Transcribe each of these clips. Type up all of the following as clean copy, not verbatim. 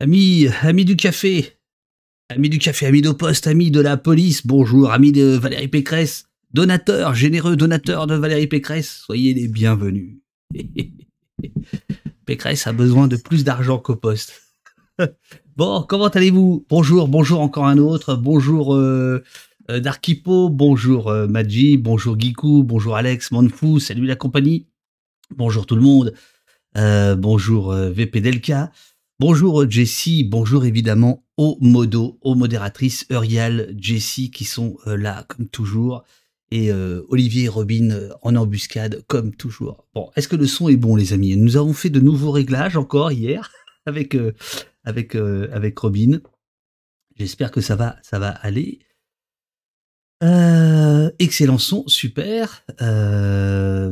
Amis du café, amis d'Au Poste, amis de la police, bonjour, amis de Valérie Pécresse, donateurs, généreux donateurs de Valérie Pécresse, soyez les bienvenus. Pécresse a besoin de plus d'argent qu'Au Poste. Bon, comment allez-vous? Bonjour encore un autre, bonjour Darkipo, bonjour Madji, bonjour Gikou, bonjour Alex, Manfou, salut la compagnie, bonjour tout le monde, bonjour VP Delka. Bonjour Jessie, bonjour évidemment aux modos, aux modératrices Eurial, Jessie qui sont là comme toujours et Olivier et Robin en embuscade comme toujours. Bon, est-ce que le son est bon les amis? Nous avons fait de nouveaux réglages encore hier avec Robin. J'espère que ça va aller. Excellent son, super.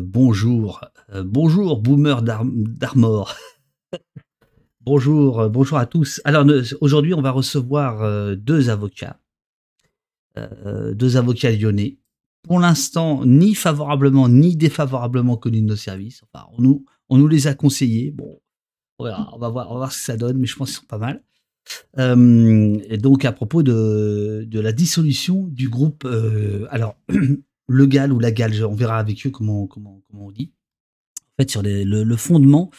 Bonjour Boomer d'Armor. Bonjour à tous. Alors aujourd'hui, on va recevoir deux avocats lyonnais. Pour l'instant, ni favorablement ni défavorablement connus de nos services. Enfin, on nous les a conseillés. Bon, on va voir ce que ça donne, mais je pense qu'ils sont pas mal. Et donc à propos de la dissolution du groupe, alors le GAL ou la GAL, on verra avec eux comment on dit. En fait, sur le fondement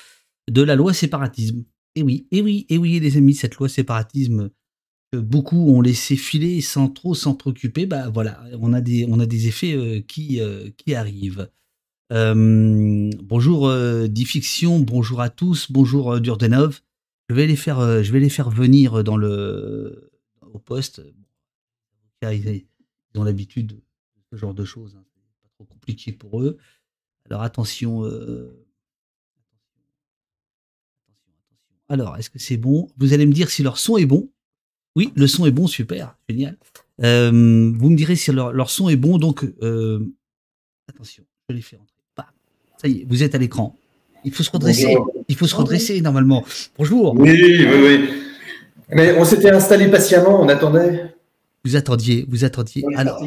de la loi séparatisme. Et oui, les amis, cette loi séparatisme que beaucoup ont laissé filer sans trop s'en préoccuper, bah voilà, on a des effets qui arrivent. Bonjour Diffiction, bonjour à tous, bonjour Durdenov. Je vais les faire venir au poste. Ils ont l'habitude de ce genre de choses, hein. C'est pas trop compliqué pour eux. Alors attention. Alors, est-ce que c'est bon? Vous allez me dire si leur son est bon. Oui, le son est bon, super, génial. Vous me direz si leur son est bon, donc attention, je les fais rentrer. Bam. Ça y est, vous êtes à l'écran. Il faut se redresser. Bonjour. Il faut se redresser normalement. Bonjour. Oui. Mais on s'était installé patiemment, on attendait. Vous attendiez. Alors,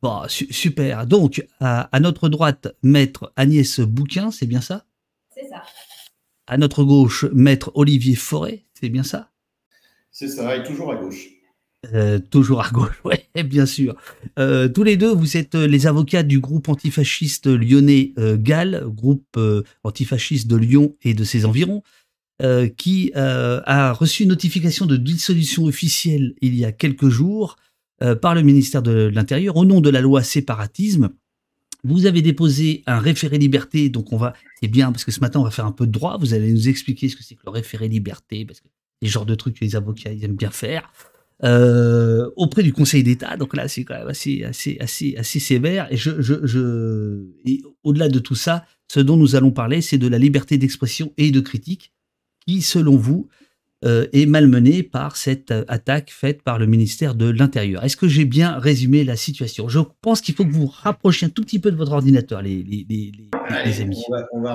bon, super. Donc, à notre droite, maître Agnès Bouquin, c'est bien ça? C'est ça. À notre gauche, maître Olivier Forêt, c'est bien ça? C'est ça, et toujours à gauche. Toujours à gauche, oui, bien sûr. Tous les deux, vous êtes les avocats du groupe antifasciste lyonnais GAL, groupe antifasciste de Lyon et de ses environs, qui a reçu une notification de dissolution officielle il y a quelques jours par le ministère de l'Intérieur au nom de la loi séparatisme. Vous avez déposé un référé liberté, donc c'est bien parce que ce matin on va faire un peu de droit, vous allez nous expliquer ce que c'est que le référé liberté, parce que c'est le genre de trucs que les avocats ils aiment bien faire, auprès du Conseil d'État, donc là c'est quand même assez sévère, et au-delà de tout ça, ce dont nous allons parler, c'est de la liberté d'expression et de critique, qui selon vous est malmenée par cette attaque faite par le ministère de l'Intérieur. Est-ce que j'ai bien résumé la situation? Je pense qu'il faut que vous vous rapprochiez un tout petit peu de votre ordinateur, les amis. On va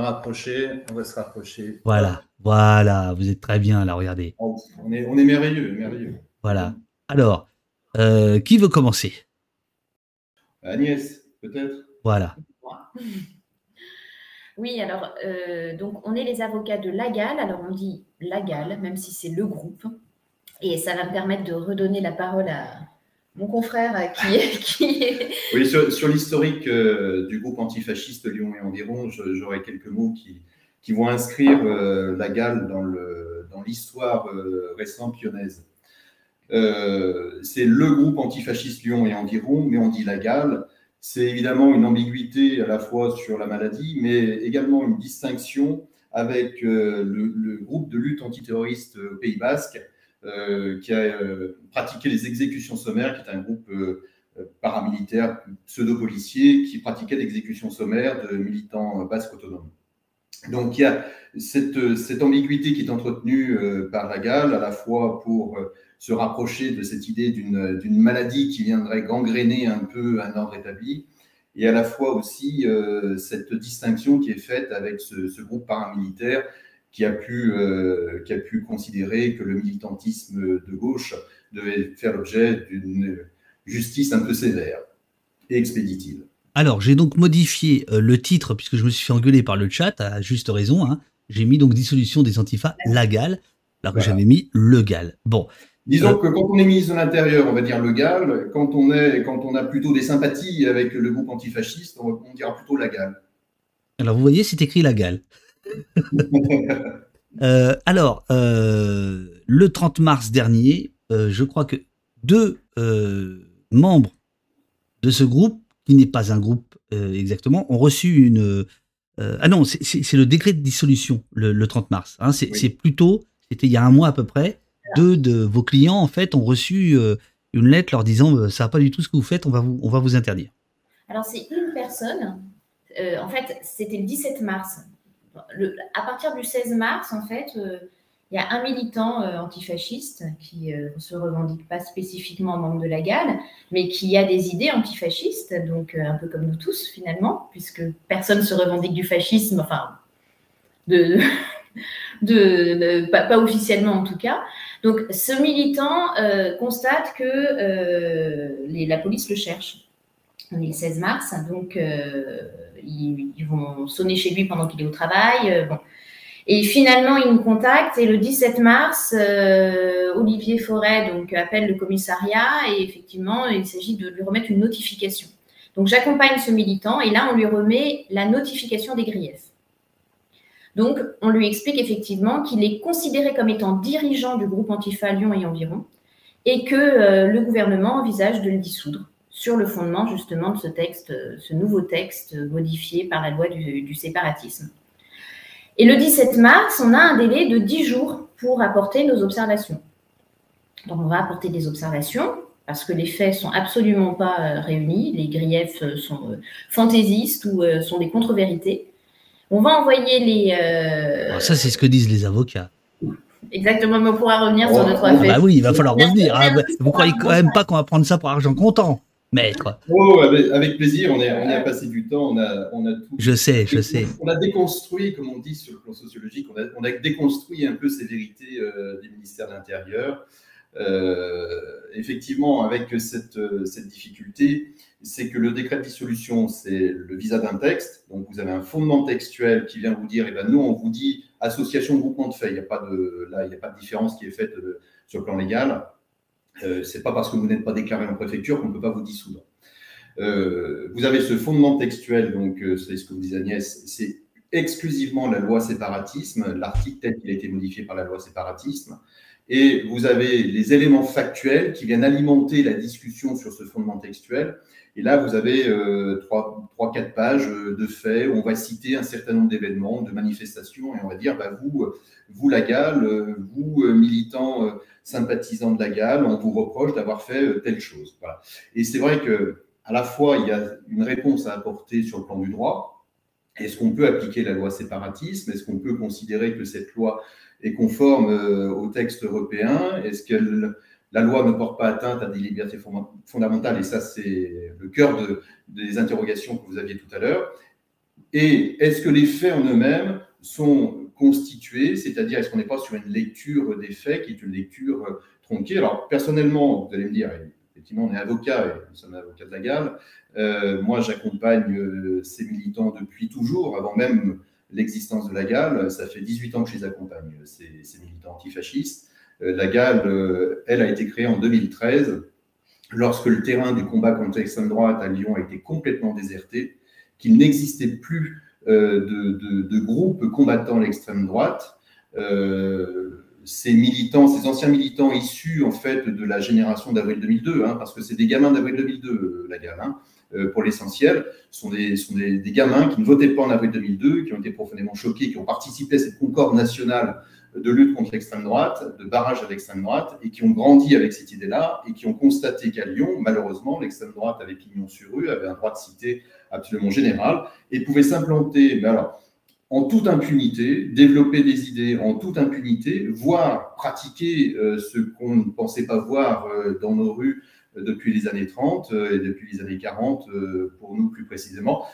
se rapprocher. Voilà, vous êtes très bien là, regardez. On est merveilleux. Voilà. Alors, qui veut commencer? Agnès, peut-être? Voilà. Oui, alors, donc on est les avocats de la GAL, alors on dit la GAL, même si c'est le groupe, et ça va me permettre de redonner la parole à mon confrère qui est... Oui, sur l'historique du groupe antifasciste Lyon et environ, j'aurais quelques mots qui vont inscrire la GAL dans l'histoire récente lyonnaise. C'est le groupe antifasciste Lyon et environ, mais on dit la GAL. C'est évidemment une ambiguïté à la fois sur la maladie, mais également une distinction avec le groupe de lutte antiterroriste au Pays Basque, qui a pratiqué les exécutions sommaires, qui est un groupe paramilitaire pseudo-policier qui pratiquait l'exécution sommaire de militants basques autonomes. Donc il y a cette ambiguïté qui est entretenue par la GAL, à la fois pour se rapprocher de cette idée d'une maladie qui viendrait gangréner un peu un ordre établi, et à la fois aussi cette distinction qui est faite avec ce groupe paramilitaire qui a pu considérer que le militantisme de gauche devait faire l'objet d'une justice un peu sévère et expéditive. Alors, j'ai donc modifié le titre, puisque je me suis fait engueuler par le chat, à juste raison, hein. J'ai mis donc dissolution des antifas, la GAL. Alors que j'avais mis le GAL. Bon. Disons que quand on est ministre de l'Intérieur, on va dire le GAL. Quand on a plutôt des sympathies avec le groupe antifasciste, on dira plutôt la GAL. Alors, vous voyez, c'est écrit la GAL. Le 30 mars dernier, je crois que 2 membres de ce groupe, qui n'est pas un groupe exactement, ont reçu une... ah non, c'est le décret de dissolution, le 30 mars. Hein, c'est plutôt, c'était il y a un mois à peu près, 2 de vos clients, en fait, ont reçu une lettre leur disant ça va pas du tout ce que vous faites, on va vous interdire. Alors, c'est une personne. En fait, c'était le 17 mars. À partir du 16 mars, en fait, il y a un militant antifasciste qui ne se revendique pas spécifiquement membre de la GAL, mais qui a des idées antifascistes, donc un peu comme nous tous finalement, puisque personne ne se revendique du fascisme, enfin, pas officiellement en tout cas. Donc, ce militant constate que la police le cherche. On est le 16 mars, donc ils vont sonner chez lui pendant qu'il est au travail. Bon. Et finalement, il nous contacte et le 17 mars, Olivier Forêt donc, appelle le commissariat et effectivement, il s'agit de lui remettre une notification. Donc, j'accompagne ce militant et là, on lui remet la notification des griefs. Donc, on lui explique effectivement qu'il est considéré comme étant dirigeant du groupe Antifa Lyon et environ et que le gouvernement envisage de le dissoudre sur le fondement justement de ce texte, ce nouveau texte modifié par la loi du séparatisme. Et le 17 mars, on a un délai de 10 jours pour apporter nos observations. Donc, on va apporter des observations parce que les faits ne sont absolument pas réunis, les griefs sont fantaisistes ou sont des contre-vérités. On va envoyer les... Alors ça, c'est ce que disent les avocats. Exactement, mais on pourra revenir sur 2-3 faits. Bah oui, il va falloir revenir. Hein. Vous croyez quand même pas qu'on va prendre ça pour argent comptant, maître? Oh, avec plaisir, on y a passé du temps, on a tout. Je sais. On a déconstruit, comme on dit sur le plan sociologique, on a déconstruit un peu ces vérités des ministères de l'Intérieur. Effectivement, avec cette difficulté, c'est que le décret de dissolution, c'est le visa d'un texte. Donc, vous avez un fondement textuel qui vient vous dire, eh ben, nous, on vous dit association, groupement de faits. Il n'y a pas de différence qui est faite sur le plan légal. C'est pas parce que vous n'êtes pas déclaré en préfecture qu'on ne peut pas vous dissoudre. Vous avez ce fondement textuel, donc c'est ce que vous disait Agnès, c'est exclusivement la loi séparatisme, l'article tel qu'il a été modifié par la loi séparatisme. Et vous avez les éléments factuels qui viennent alimenter la discussion sur ce fondement textuel. Et là, vous avez 3-4 pages de faits où on va citer un certain nombre d'événements, de manifestations, et on va dire, bah, vous la GAL, vous, militants sympathisants de la GAL, on vous reproche d'avoir fait telle chose. Voilà. Et c'est vrai qu'à la fois, il y a une réponse à apporter sur le plan du droit. Est-ce qu'on peut appliquer la loi séparatisme? Est-ce qu'on peut considérer que cette loi est conforme au texte européen? Est-ce que la loi ne porte pas atteinte à des libertés fondamentales? Et ça, c'est le cœur des interrogations que vous aviez tout à l'heure. Et est-ce que les faits en eux-mêmes sont constitués? C'est-à-dire, est-ce qu'on n'est pas sur une lecture des faits qui est une lecture tronquée? Alors, personnellement, vous allez me dire, effectivement, on est avocat, et nous sommes avocats de la GAL. Moi, j'accompagne ces militants depuis toujours, avant même l'existence de la GAL. Ça fait 18 ans que je les accompagne, ces militants antifascistes. La GAL, elle, a été créée en 2013, lorsque le terrain du combat contre l'extrême droite à Lyon a été complètement déserté, qu'il n'existait plus de groupes combattant l'extrême droite. Ces militants, ces anciens militants issus en fait de la génération d'avril 2002, hein, parce que c'est des gamins d'avril 2002, la GAL, hein, pour l'essentiel, sont des gamins qui ne votaient pas en avril 2002, qui ont été profondément choqués, qui ont participé à cette concorde nationale de lutte contre l'extrême droite, de barrage à l'extrême droite, et qui ont grandi avec cette idée-là, et qui ont constaté qu'à Lyon, malheureusement, l'extrême droite avait pignon sur rue, avait un droit de cité absolument général, et pouvait s'implanter, mais alors, en toute impunité, développer des idées en toute impunité, voire pratiquer ce qu'on ne pensait pas voir dans nos rues depuis les années 30 et depuis les années 40, pour nous plus précisément,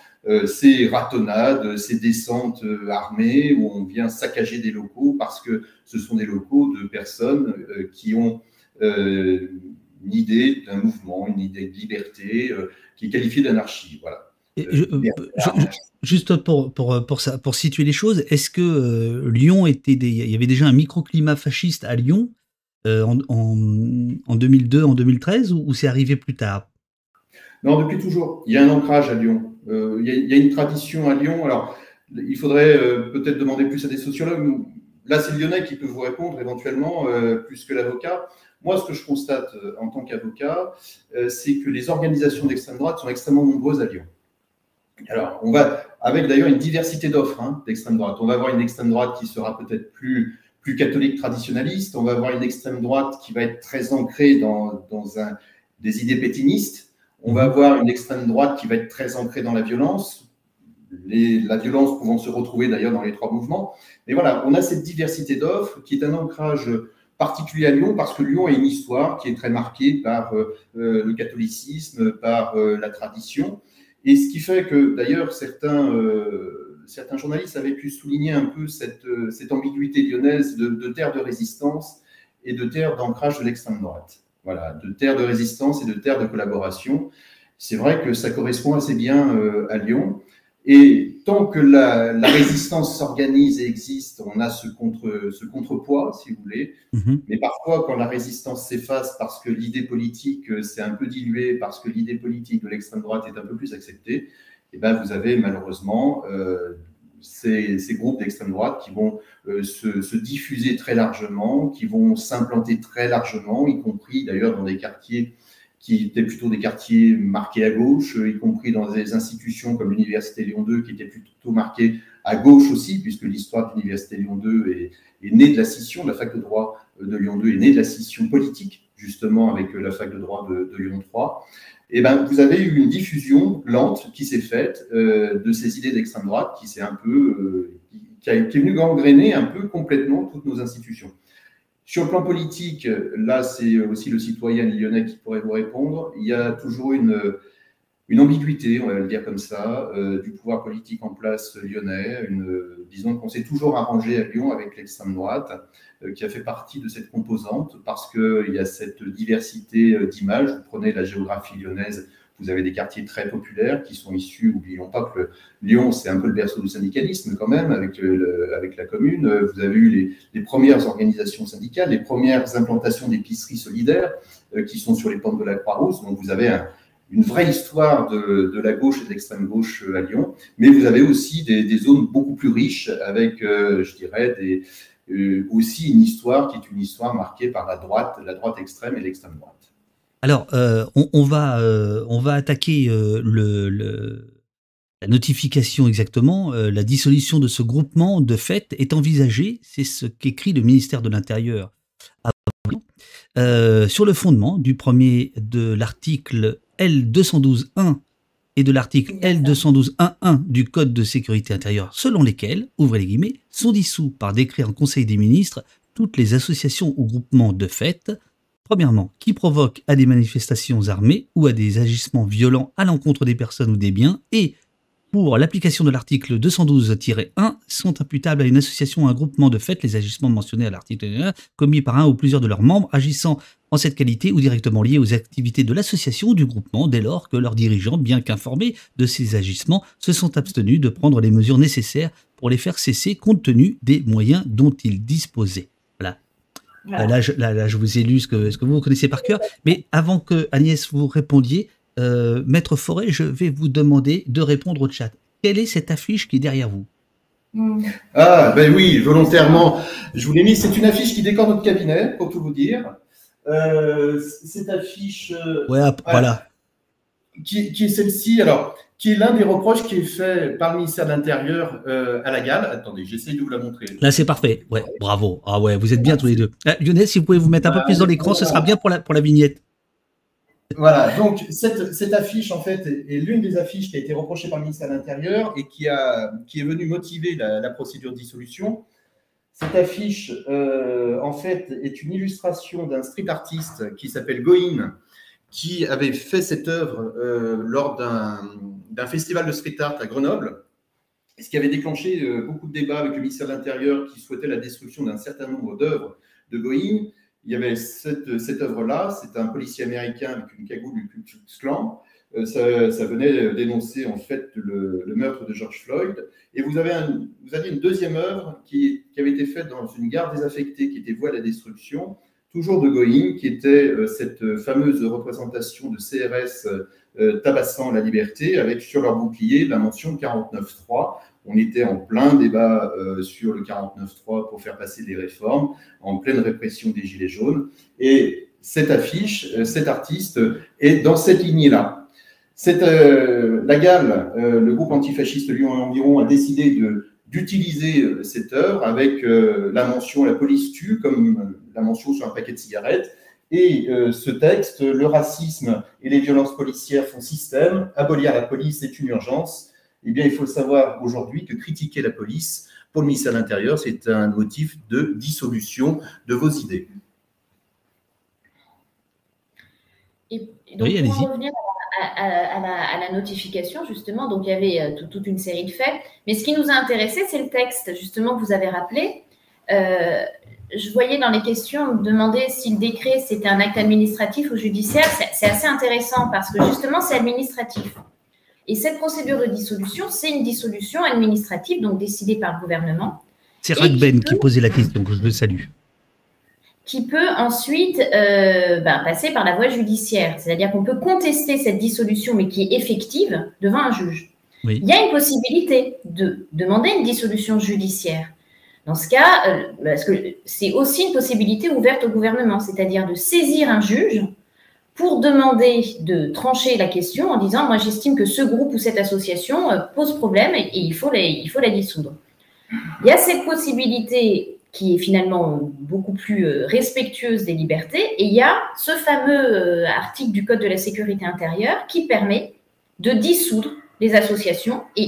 ces ratonnades, ces descentes armées où on vient saccager des locaux parce que ce sont des locaux de personnes qui ont une idée d'un mouvement, une idée de liberté qui est qualifiée d'anarchie. Voilà. juste pour situer les choses, est-ce que Lyon il y avait déjà un microclimat fasciste à Lyon en 2002, en 2013, ou c'est arrivé plus tard? Non, depuis toujours. Il y a un ancrage à Lyon. Il y a une tradition à Lyon. Alors, il faudrait peut-être demander plus à des sociologues. Là, c'est le Lyonnais qui peut vous répondre éventuellement, plus que l'avocat. Moi, ce que je constate en tant qu'avocat, c'est que les organisations d'extrême droite sont extrêmement nombreuses à Lyon. Alors, on va, avec d'ailleurs une diversité d'offres d'extrême droite. On va avoir une extrême droite qui sera peut-être plus catholique traditionnaliste. On va avoir une extrême droite qui va être très ancrée dans des idées pétinistes. On va avoir une extrême droite qui va être très ancrée dans la violence, la violence pouvant se retrouver d'ailleurs dans les trois mouvements. Mais voilà, on a cette diversité d'offres qui est un ancrage particulier à Lyon, parce que Lyon a une histoire qui est très marquée par le catholicisme, par la tradition. Et ce qui fait que d'ailleurs certains journalistes avaient pu souligner un peu cette ambiguïté lyonnaise de terre de résistance et de terre d'ancrage de l'extrême droite. Voilà, de terre de résistance et de terre de collaboration. C'est vrai que ça correspond assez bien à Lyon. Et tant que la résistance s'organise et existe, on a ce contrepoids, si vous voulez. Mais parfois, quand la résistance s'efface parce que l'idée politique s'est un peu diluée, parce que l'idée politique de l'extrême droite est un peu plus acceptée, et ben vous avez malheureusement ces groupes d'extrême droite qui vont se diffuser très largement, qui vont s'implanter très largement, y compris d'ailleurs dans des quartiers qui étaient plutôt des quartiers marqués à gauche, y compris dans des institutions comme l'Université Lyon 2, qui étaient plutôt marquées à gauche aussi, puisque l'histoire de l'Université Lyon 2 est née de la scission. La fac de droit de Lyon 2 est née de la scission politique, justement, avec la fac de droit de Lyon 3. Et ben, vous avez eu une diffusion lente qui s'est faite de ces idées d'extrême droite, qui est venue gangréner un peu complètement toutes nos institutions. Sur le plan politique, là, c'est aussi le citoyen lyonnais qui pourrait vous répondre. Il y a toujours une ambiguïté, on va le dire comme ça, du pouvoir politique en place lyonnais. Disons qu'on s'est toujours arrangé à Lyon avec l'extrême droite, qui a fait partie de cette composante, parce qu'il y a cette diversité d'images. Vous prenez la géographie lyonnaise, vous avez des quartiers très populaires qui sont issus, n'oublions pas que Lyon, c'est un peu le berceau du syndicalisme quand même, avec la commune. Vous avez eu les premières organisations syndicales, les premières implantations d'épiceries solidaires qui sont sur les pentes de la Croix-Rousse. Donc vous avez une vraie histoire de la gauche et de l'extrême gauche à Lyon, mais vous avez aussi des zones beaucoup plus riches avec, je dirais, aussi une histoire qui est une histoire marquée par la droite extrême et l'extrême droite. Alors, on va attaquer la notification exactement. La dissolution de ce groupement, de fait, est envisagée. C'est ce qu'écrit le ministère de l'Intérieur sur le fondement du premier de l'article L212.1 et de l'article L212.1.1 du Code de sécurité intérieure, selon lesquels, ouvrez les guillemets, sont dissous par décret en Conseil des ministres toutes les associations ou groupements de fait, premièrement, qui provoquent à des manifestations armées ou à des agissements violents à l'encontre des personnes ou des biens, et pour l'application de l'article 212-1, sont imputables à une association ou un groupement de fait les agissements mentionnés à l'article 1 commis par un ou plusieurs de leurs membres agissant en cette qualité ou directement liés aux activités de l'association ou du groupement dès lors que leurs dirigeants, bien qu'informés de ces agissements, se sont abstenus de prendre les mesures nécessaires pour les faire cesser compte tenu des moyens dont ils disposaient. Voilà. Là, je vous ai lu ce que vous connaissez par cœur, mais avant que Agnès vous répondiez, Maître Forêt, je vais vous demander de répondre au chat. Quelle est cette affiche qui est derrière vous? Ah, ben oui, volontairement. Je vous l'ai mis, c'est une affiche qui décore notre cabinet, pour tout vous dire. Cette affiche... voilà. Qui est celle-ci, alors, qui est l'un des reproches qui est fait par le ministère de l'Intérieur à la Gale. Attendez, j'essaye de vous la montrer. Là, c'est parfait. Ouais, bravo. Ah ouais, vous êtes bien tous les deux. Lionel, si vous pouvez vous mettre un peu plus dans l'écran, ce sera bien pour la vignette. Voilà, donc cette affiche, en fait, est l'une des affiches qui a été reprochée par le ministère de l'Intérieur et qui est venue motiver la procédure de dissolution. Cette affiche, en fait, est une illustration d'un street artiste qui s'appelle Goïn, qui avait fait cette œuvre lors d'un festival de street art à Grenoble, ce qui avait déclenché beaucoup de débats avec le ministère de l'Intérieur qui souhaitait la destruction d'un certain nombre d'œuvres de Goïn. Il y avait cette œuvre-là, c'est un policier américain avec une cagoule du Ku Klux Klan, Ça venait dénoncer en fait le meurtre de George Floyd. Et vous aviez une deuxième œuvre qui avait été faite dans une gare désaffectée, qui était Voie à la destruction, toujours de Going, qui était cette fameuse représentation de CRS tabassant la liberté, avec sur leur bouclier la mention 49.3. On était en plein débat sur le 49.3 pour faire passer des réformes, en pleine répression des Gilets jaunes. Et cette affiche, cet artiste est dans cette lignée-là. La GAL, le groupe antifasciste Lyon et environ, a décidé d'utiliser cette œuvre avec la mention « La police tue » comme la mention sur un paquet de cigarettes. Et ce texte, le racisme et les violences policières font système, abolir la police est une urgence. Eh bien, il faut savoir aujourd'hui que critiquer la police, pour le ministère de l'Intérieur, c'est un motif de dissolution de vos idées. Et donc, oui, pour en revenir à la notification, justement, donc il y avait toute une série de faits. Mais ce qui nous a intéressé, c'est le texte, justement, que vous avez rappelé. Je voyais dans les questions demander si le décret, c'était un acte administratif ou judiciaire. C'est assez intéressant parce que, justement, c'est administratif. Et cette procédure de dissolution, c'est une dissolution administrative, donc décidée par le gouvernement. C'est Ragben qui posait la question, que je le salue. Qui peut ensuite passer par la voie judiciaire. C'est-à-dire qu'on peut contester cette dissolution, mais qui est effective, devant un juge. Oui. Il y a une possibilité de demander une dissolution judiciaire. Dans ce cas, parce que c'est aussi une possibilité ouverte au gouvernement, c'est-à-dire de saisir un juge pour demander de trancher la question en disant « moi j'estime que ce groupe ou cette association pose problème et il faut la dissoudre ». Il y a cette possibilité qui est finalement beaucoup plus respectueuse des libertés, et il y a ce fameux article du Code de la sécurité intérieure qui permet de dissoudre les associations et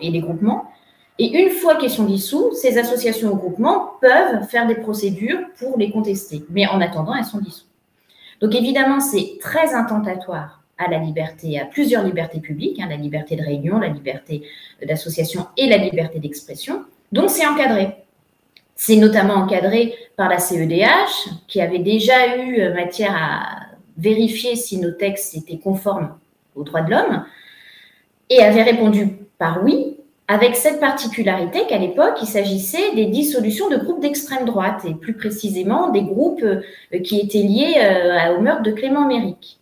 les groupements. Et une fois qu'ils sont dissous, ces associations ou groupements peuvent faire des procédures pour les contester. Mais en attendant, elles sont dissoutes. Donc évidemment, c'est très attentatoire à la liberté, à plusieurs libertés publiques, la liberté de réunion, la liberté d'association et la liberté d'expression. Donc c'est encadré. C'est notamment encadré par la CEDH, qui avait déjà eu matière à vérifier si nos textes étaient conformes aux droits de l'homme, et avait répondu par oui, avec cette particularité qu'à l'époque, il s'agissait des dissolutions de groupes d'extrême droite, et plus précisément des groupes qui étaient liés au meurtre de Clément Méric.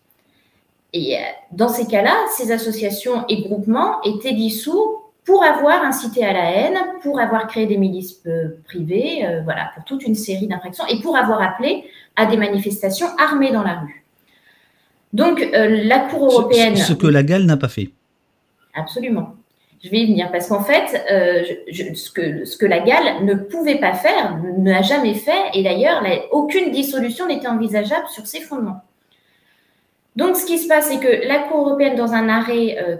Et dans ces cas-là, ces associations et groupements étaient dissous pour avoir incité à la haine, pour avoir créé des milices privées, voilà, pour toute une série d'infractions, et pour avoir appelé à des manifestations armées dans la rue. Donc, la Cour européenne... Ce que la GAL n'a pas fait. Absolument. Je vais y venir, parce qu'en fait, ce que la GAL ne pouvait pas faire, n'a jamais fait, et d'ailleurs, aucune dissolution n'était envisageable sur ces fondements. Donc, ce qui se passe, c'est que la Cour européenne, dans un arrêt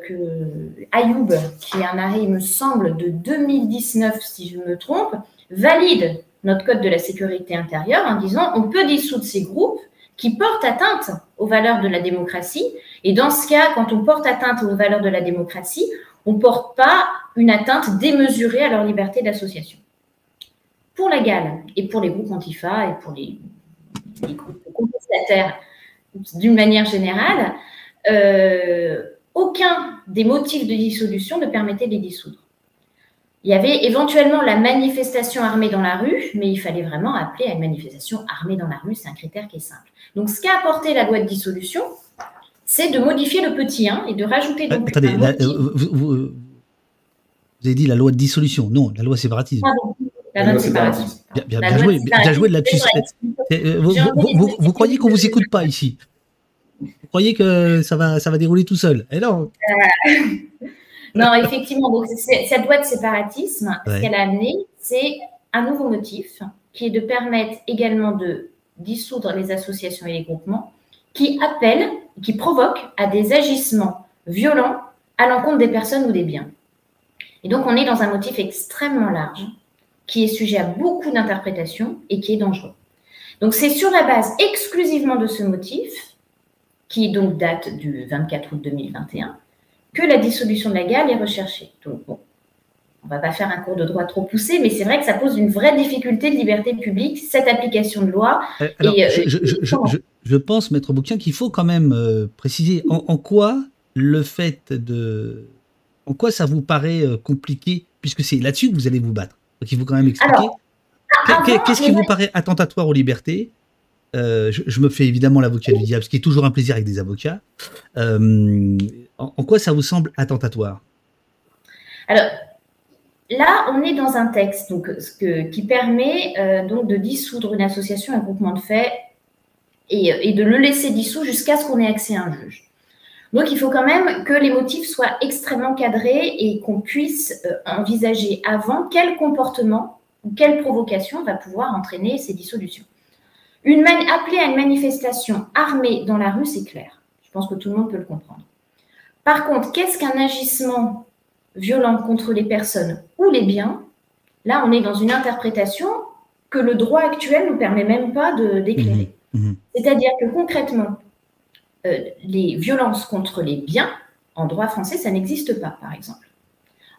Ayoub, qui est un arrêt, il me semble, de 2019, si je me trompe, valide notre Code de la sécurité intérieure en disant on peut dissoudre ces groupes qui portent atteinte aux valeurs de la démocratie. Et dans ce cas, quand on porte atteinte aux valeurs de la démocratie, on ne porte pas une atteinte démesurée à leur liberté d'association. Pour la GAL et pour les groupes Antifa et pour les groupes contestataires, d'une manière générale, aucun des motifs de dissolution ne permettait de les dissoudre. Il y avait éventuellement la manifestation armée dans la rue, mais il fallait vraiment appeler à une manifestation armée dans la rue, c'est un critère qui est simple. Donc, ce qu'a apporté la loi de dissolution, c'est de modifier le petit 1 et de rajouter donc attendez, vous avez dit la loi de dissolution. Non, la loi séparatisme. Pardon, la loi de séparatisme. Bien joué de la Vous croyez qu'on ne vous écoute pas ici? Vous croyez que ça va dérouler tout seul? Et non. Non, effectivement, donc cette loi de séparatisme, ce qu'elle a amené, c'est un nouveau motif qui est de permettre également de dissoudre les associations et les groupements qui appellent, qui provoquent à des agissements violents à l'encontre des personnes ou des biens. Et donc, on est dans un motif extrêmement large qui est sujet à beaucoup d'interprétations et qui est dangereux. Donc, c'est sur la base exclusivement de ce motif, qui donc date du 24 août 2021, que la dissolution de la GAL est recherchée. Donc, bon, on ne va pas faire un cours de droit trop poussé, mais c'est vrai que ça pose une vraie difficulté de liberté publique, cette application de loi. Alors, je pense, Maître Boukien, qu'il faut quand même préciser en quoi le fait de... En quoi ça vous paraît compliqué, puisque c'est là-dessus que vous allez vous battre. Donc il faut quand même expliquer. Qu'est-ce qui vous paraît attentatoire aux libertés? Je me fais évidemment l'avocat du diable, ce qui est toujours un plaisir avec des avocats. En quoi ça vous semble attentatoire? Alors, là, on est dans un texte donc, qui permet donc de dissoudre une association, un groupement de faits, et de le laisser dissoudre jusqu'à ce qu'on ait accès à un juge. Donc, il faut quand même que les motifs soient extrêmement cadrés et qu'on puisse envisager avant quel comportement ou quelle provocation va pouvoir entraîner ces dissolutions. Appeler à une manifestation armée dans la rue, c'est clair. Je pense que tout le monde peut le comprendre. Par contre, qu'est-ce qu'un agissement violent contre les personnes ou les biens? Là, on est dans une interprétation que le droit actuel ne nous permet même pas d'éclairer. C'est-à-dire que concrètement, les violences contre les biens, en droit français, ça n'existe pas, par exemple.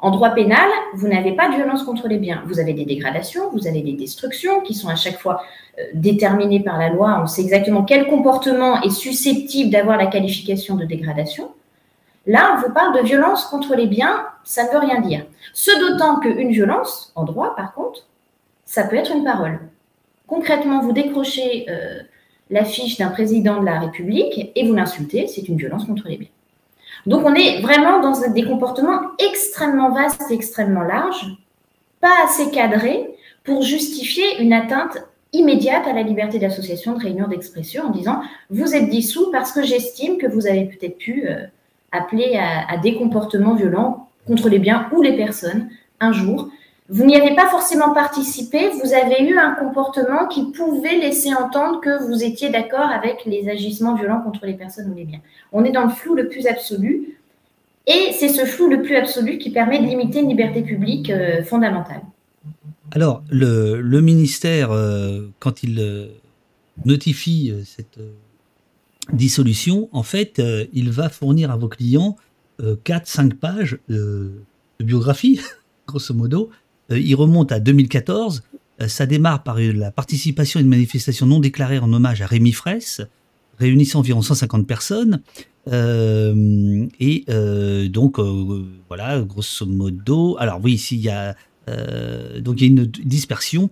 En droit pénal, vous n'avez pas de violence contre les biens. Vous avez des dégradations, vous avez des destructions qui sont à chaque fois déterminées par la loi. On sait exactement quel comportement est susceptible d'avoir la qualification de dégradation. Là, on vous parle de violence contre les biens, ça ne veut rien dire. Ce d'autant qu'une violence, en droit, par contre, ça peut être une parole. Concrètement, vous décrochez l'affiche d'un président de la République et vous l'insultez, c'est une violence contre les biens. Donc, on est vraiment dans des comportements extrêmement vastes et extrêmement larges, pas assez cadrés pour justifier une atteinte immédiate à la liberté d'association, de réunion, d'expression, en disant « vous êtes dissous parce que j'estime que vous avez peut-être pu appeler à des comportements violents contre les biens ou les personnes un jour ». Vous n'y avez pas forcément participé, vous avez eu un comportement qui pouvait laisser entendre que vous étiez d'accord avec les agissements violents contre les personnes ou les biens. On est dans le flou le plus absolu, et c'est ce flou le plus absolu qui permet de limiter une liberté publique fondamentale. Alors, le ministère, quand il notifie cette dissolution, en fait, il va fournir à vos clients 4-5 pages de biographie, grosso modo. Il remonte à 2014. Ça démarre par la participation à une manifestation non déclarée en hommage à Rémi Fraisse, réunissant environ 150 personnes. Donc, voilà, grosso modo. Alors oui, ici, il y a une dispersion.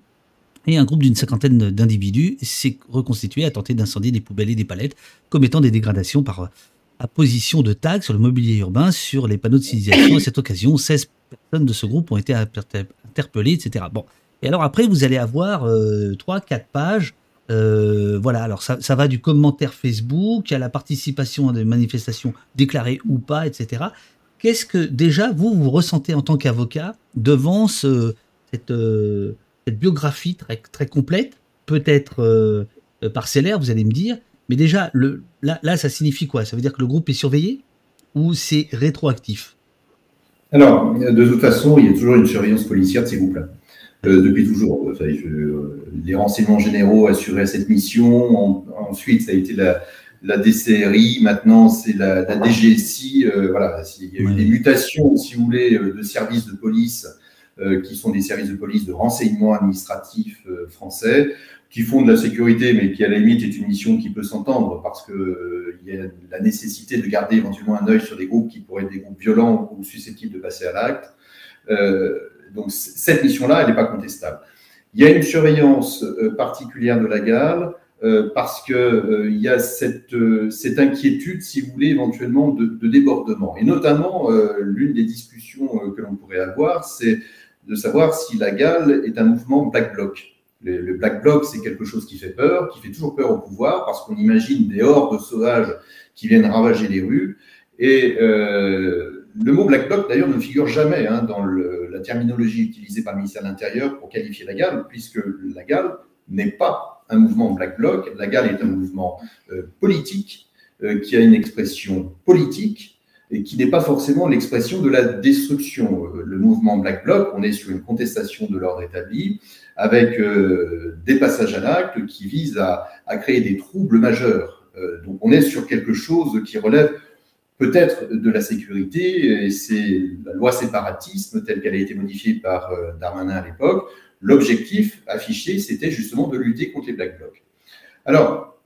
Et un groupe d'une 50aine d'individus s'est reconstitué à tenter d'incendier des poubelles et des palettes, commettant des dégradations par apposition de tags sur le mobilier urbain, sur les panneaux de signalisation. À cette occasion, 16 personnes de ce groupe ont été interpellées, etc. Bon. Et alors après, vous allez avoir 3-4 pages. Voilà, alors ça va du commentaire Facebook à la participation à des manifestations déclarées ou pas, etc. Qu'est-ce que déjà vous ressentez en tant qu'avocat devant cette biographie très, très complète, peut-être parcellaire, vous allez me dire, mais déjà, là, ça signifie quoi? Ça veut dire que le groupe est surveillé ou c'est rétroactif? Alors, de toute façon, il y a toujours une surveillance policière de ces groupes-là. Depuis toujours. Les renseignements généraux assuraient cette mission. Ensuite, ça a été la DCRI. Maintenant, c'est la DGSI. Voilà, il y a eu des mutations, si vous voulez, de services de police qui sont des services de police de renseignement administratif français, qui font de la sécurité, mais qui à la limite est une mission qui peut s'entendre parce qu'il y a la nécessité de garder éventuellement un œil sur des groupes qui pourraient être des groupes violents ou susceptibles de passer à l'acte. Donc cette mission-là, elle n'est pas contestable. Il y a une surveillance particulière de la GAL parce qu'il y a cette inquiétude, si vous voulez, éventuellement de débordement. Et notamment, l'une des discussions que l'on pourrait avoir, c'est de savoir si la GAL est un mouvement Black Bloc. Le Black Bloc, c'est quelque chose qui fait peur, qui fait toujours peur au pouvoir, parce qu'on imagine des hordes sauvages qui viennent ravager les rues. Et le mot Black Bloc, d'ailleurs, ne figure jamais dans la terminologie utilisée par le ministère de l'Intérieur pour qualifier la GAL, puisque la GAL n'est pas un mouvement Black Bloc. La GAL est un mouvement politique qui a une expression politique et qui n'est pas forcément l'expression de la destruction. Le mouvement Black Bloc, on est sur une contestation de l'ordre établi, avec des passages à l'acte qui visent à créer des troubles majeurs. Donc on est sur quelque chose qui relève peut-être de la sécurité, et c'est la loi séparatisme telle qu'elle a été modifiée par Darmanin à l'époque. L'objectif affiché, c'était justement de lutter contre les Black Blocs. Alors,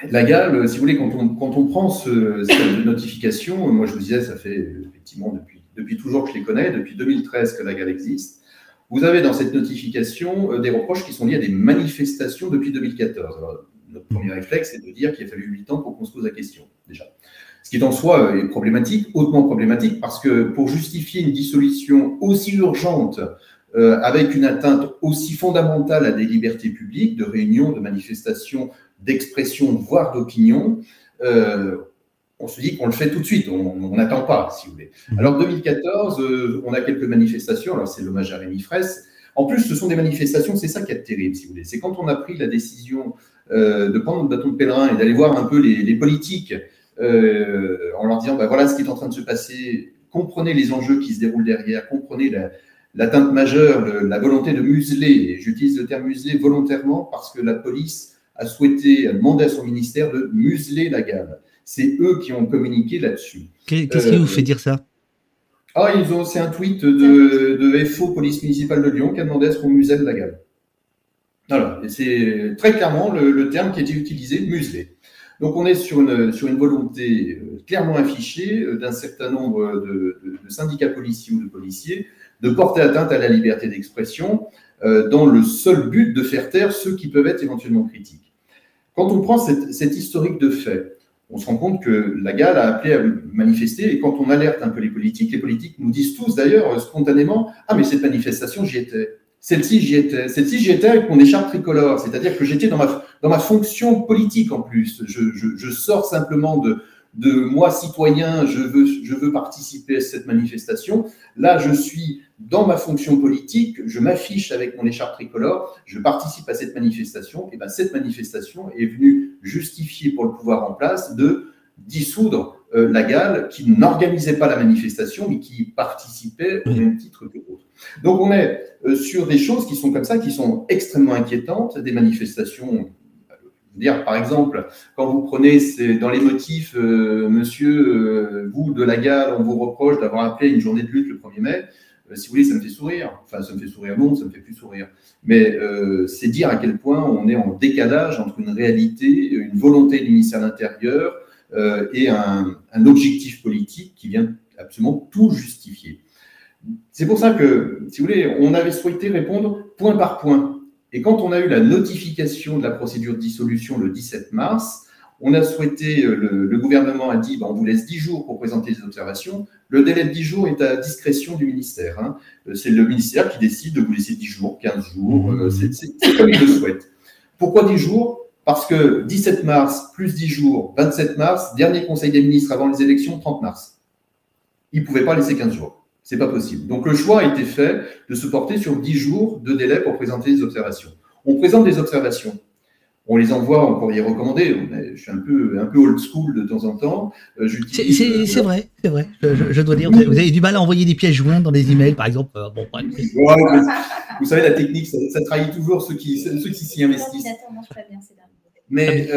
La GAL, si vous voulez, quand on prend cette notification, moi je vous disais, ça fait effectivement depuis toujours que je les connais, depuis 2013 que la GAL existe. Vous avez dans cette notification des reproches qui sont liés à des manifestations depuis 2014. Alors, notre premier réflexe, c'est de dire qu'il a fallu 8 ans pour qu'on se pose la question, déjà. Ce qui en soi est problématique, hautement problématique, parce que pour justifier une dissolution aussi urgente, avec une atteinte aussi fondamentale à des libertés publiques, de réunion, de manifestation, d'expression, voire d'opinion, on se dit qu'on le fait tout de suite, on n'attend pas, si vous voulez. Alors, 2014, on a quelques manifestations, alors c'est l'hommage à Rémi Fraisse. En plus, ce sont des manifestations, c'est ça qui est terrible, si vous voulez. C'est quand on a pris la décision de prendre notre bâton de pèlerin et d'aller voir un peu les politiques en leur disant, voilà ce qui est en train de se passer, comprenez les enjeux qui se déroulent derrière, comprenez l'atteinte majeure, la volonté de museler, et j'utilise le terme museler volontairement parce que la police a demandé à son ministère de museler la GAL. C'est eux qui ont communiqué là-dessus. Qu'est-ce qui vous fait dire ça? C'est un tweet de FO, police municipale de Lyon, qui a demandé à ce qu'on muselle la GAL. Voilà, et c'est très clairement le terme qui a été utilisé, museler. Donc on est sur une volonté clairement affichée d'un certain nombre de syndicats policiers ou de policiers de porter atteinte à la liberté d'expression dans le seul but de faire taire ceux qui peuvent être éventuellement critiques. Quand on prend cette historique de fait, on se rend compte que la GAL a appelé à manifester, et quand on alerte un peu les politiques nous disent tous d'ailleurs spontanément « Ah mais cette manifestation, j'y étais. Celle-ci, j'y étais avec mon écharpe tricolore. » C'est-à-dire que j'étais dans ma fonction politique en plus. Je sors simplement de moi, citoyen, je veux participer à cette manifestation. Là, je suis dans ma fonction politique, je m'affiche avec mon écharpe tricolore, je participe à cette manifestation. Et bien, cette manifestation est venue justifier pour le pouvoir en place de dissoudre la GAL qui n'organisait pas la manifestation, mais qui participait au même titre que d'autres. Donc, on est sur des choses qui sont comme ça, qui sont extrêmement inquiétantes, des manifestations. Dire, par exemple, quand vous prenez dans les motifs, monsieur, vous de la GAL, on vous reproche d'avoir appelé une journée de lutte le 1er mai, si vous voulez, ça me fait sourire. Enfin, ça me fait sourire, non, ça me fait plus sourire. Mais c'est dire à quel point on est en décalage entre une réalité, une volonté du ministère de l'Intérieur et un objectif politique qui vient absolument tout justifier. C'est pour ça que, si vous voulez, on avait souhaité répondre point par point. Et quand on a eu la notification de la procédure de dissolution le 17 mars, on a souhaité, le gouvernement a dit, on vous laisse 10 jours pour présenter les observations. Le délai de 10 jours est à discrétion du ministère. Hein. C'est le ministère qui décide de vous laisser 10 jours, 15 jours, c'est comme il le souhaite. Pourquoi 10 jours? Parce que 17 mars plus 10 jours, 27 mars, dernier conseil des ministres avant les élections, 30 mars. Ils ne pouvaient pas laisser 15 jours. C'est pas possible. Donc, le choix a été fait de se porter sur 10 jours de délai pour présenter les observations. On présente des observations. On les envoie en courrier recommandé. Je suis un peu old school de temps en temps. C'est vrai. Je dois dire, vous avez du mal à envoyer des pièces jointes dans les emails, par exemple. Vous savez, la technique, ça trahit toujours ceux qui s'y investissent. Mais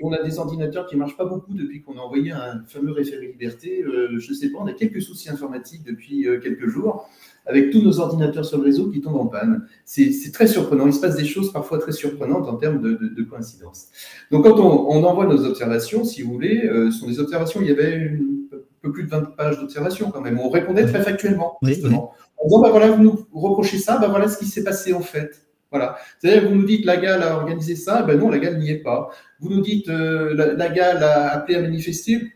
on a des ordinateurs qui ne marchent pas beaucoup depuis qu'on a envoyé un fameux référé liberté. Je ne sais pas, on a quelques soucis informatiques depuis quelques jours, avec tous nos ordinateurs sur le réseau qui tombent en panne. C'est très surprenant. Il se passe des choses parfois très surprenantes en termes de coïncidence. Donc, quand on envoie nos observations, si vous voulez, ce sont des observations, il y avait un peu plus de 20 pages d'observations quand même. On répondait très factuellement, justement. En disant, voilà, vous nous reprochez ça, voilà ce qui s'est passé en fait. Voilà. C'est-à-dire, vous nous dites la GAL a organisé ça, non, la GAL n'y est pas. Vous nous dites la GAL a appelé à manifester,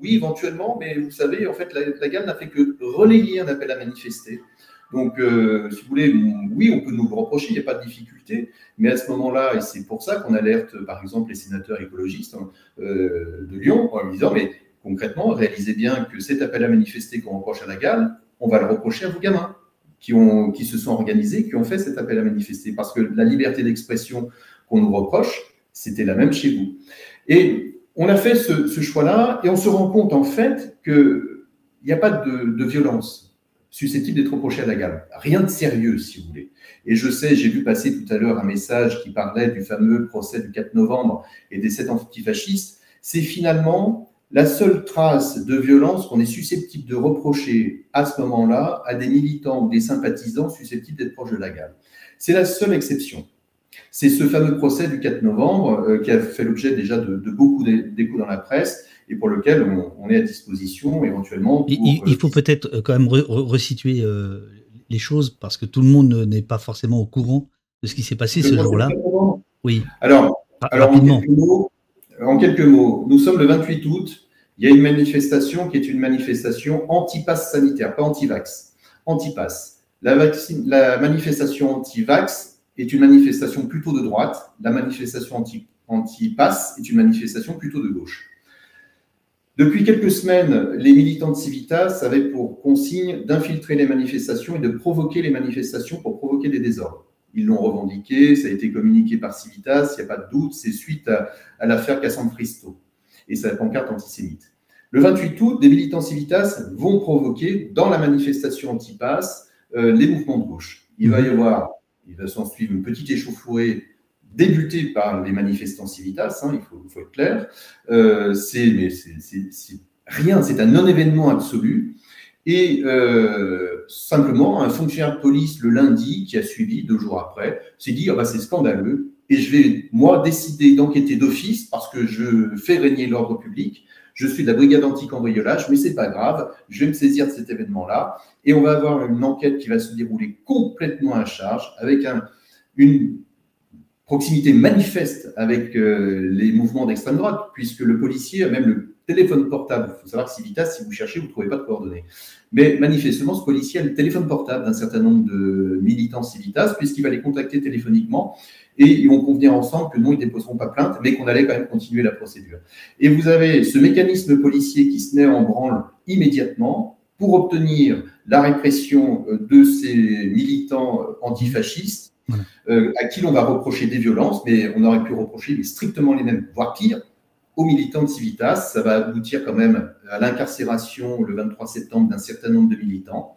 oui, éventuellement, mais vous savez, en fait, la GAL n'a fait que relayer un appel à manifester. Donc, si vous voulez, oui, on peut nous le reprocher, il n'y a pas de difficulté, mais à ce moment-là, et c'est pour ça qu'on alerte, par exemple, les sénateurs écologistes de Lyon, en lui disant, mais concrètement, réalisez bien que cet appel à manifester qu'on reproche à la GAL, on va le reprocher à vos gamins qui se sont organisés, qui ont fait cet appel à manifester, parce que la liberté d'expression qu'on nous reproche, c'était la même chez vous. Et on a fait ce choix-là, et on se rend compte en fait qu'il n'y a pas de violence susceptible d'être reprochée à la GAL. Rien de sérieux, si vous voulez. Et je sais, j'ai vu passer tout à l'heure un message qui parlait du fameux procès du 4 novembre et des 7 antifascistes. C'est finalement la seule trace de violence qu'on est susceptible de reprocher à ce moment-là à des militants ou des sympathisants susceptibles d'être proches de la GAL. C'est la seule exception. C'est ce fameux procès du 4 novembre qui a fait l'objet déjà de beaucoup d'échos dans la presse et pour lequel on est à disposition éventuellement. Il faut peut-être quand même resituer les choses parce que tout le monde n'est pas forcément au courant de ce qui s'est passé ce jour-là. Oui. Alors rapidement. En quelques mots, nous sommes le 28 août. Il y a une manifestation qui est une manifestation anti-pass sanitaire, pas anti-vax, anti-pass. La manifestation anti-vax est une manifestation plutôt de droite. La manifestation anti-pass est une manifestation plutôt de gauche. Depuis quelques semaines, les militants de Civitas avaient pour consigne d'infiltrer les manifestations et de provoquer les manifestations pour provoquer des désordres. Ils l'ont revendiqué, ça a été communiqué par Civitas, il n'y a pas de doute, c'est suite à l'affaire Cassandre-Fristo et sa pancarte antisémite. Le 28 août, des militants Civitas vont provoquer dans la manifestation anti-pass les mouvements de gauche. Il va s'en suivre une petite échauffourée débutée par les manifestants Civitas, il faut être clair. C'est rien, c'est un non-événement absolu. Et simplement, un fonctionnaire de police, le lundi, qui a suivi 2 jours après, s'est dit « c'est scandaleux et je vais, moi, décider d'enquêter d'office parce que je fais régner l'ordre public. Je suis de la brigade anti-cambriolage, mais c'est pas grave, je vais me saisir de cet événement-là. » Et on va avoir une enquête qui va se dérouler complètement à charge, avec une proximité manifeste avec les mouvements d'extrême droite, puisque le policier a même le téléphone portable. Il faut savoir que Civitas, si vous cherchez, vous ne trouvez pas de coordonnées. Mais manifestement, ce policier a le téléphone portable d'un certain nombre de militants Civitas, puisqu'il va les contacter téléphoniquement, et ils vont convenir ensemble que non, ils ne déposeront pas plainte, mais qu'on allait quand même continuer la procédure. Et vous avez ce mécanisme policier qui se met en branle immédiatement pour obtenir la répression de ces militants antifascistes, à qui l'on va reprocher des violences, mais on aurait pu reprocher strictement les mêmes, voire pire, aux militants de Civitas. Ça va aboutir quand même à l'incarcération le 23 septembre d'un certain nombre de militants,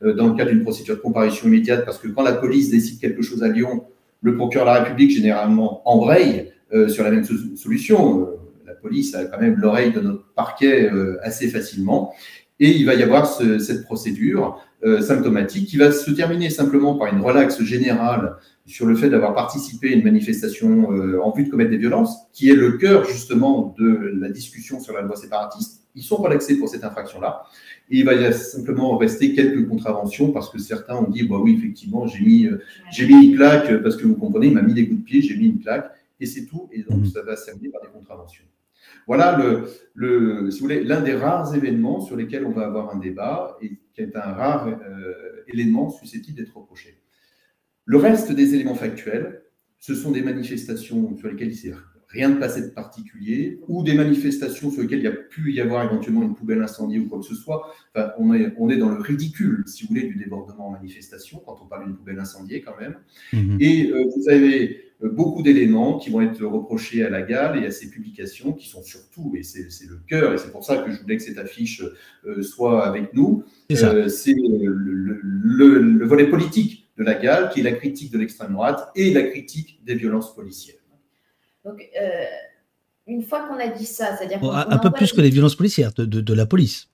dans le cadre d'une procédure de comparution immédiate, parce que quand la police décide quelque chose à Lyon, le procureur de la République, généralement, embraye sur la même solution. La police a quand même l'oreille de notre parquet assez facilement. Et il va y avoir cette procédure symptomatique qui va se terminer simplement par une relaxe générale sur le fait d'avoir participé à une manifestation en vue de commettre des violences, qui est le cœur justement de la discussion sur la loi séparatiste. Ils sont relaxés pour cette infraction-là. Et il va y simplement rester quelques contraventions parce que certains ont dit oui, effectivement, j'ai mis une claque parce que vous comprenez, il m'a mis des coups de pied, j'ai mis une claque et c'est tout. Et donc, ça va se terminer par des contraventions. Voilà, si vous voulez, l'un des rares événements sur lesquels on va avoir un débat et qui est un rare élément susceptible d'être reproché. Le reste des éléments factuels, ce sont des manifestations sur lesquelles il ne s'est rien de passé de particulier ou des manifestations sur lesquelles il y a pu y avoir éventuellement une poubelle incendiée ou quoi que ce soit. Enfin, on est dans le ridicule, si vous voulez, du débordement en manifestation, quand on parle d'une poubelle incendiée quand même. Et vous avez beaucoup d'éléments qui vont être reprochés à la GAL et à ses publications qui sont surtout, et c'est le cœur, et c'est pour ça que je voulais que cette affiche soit avec nous, c'est le volet politique de la GAL, qui est la critique de l'extrême droite et la critique des violences policières. Donc, une fois qu'on a dit ça, c'est-à-dire un peu plus que les violences policières, de la police.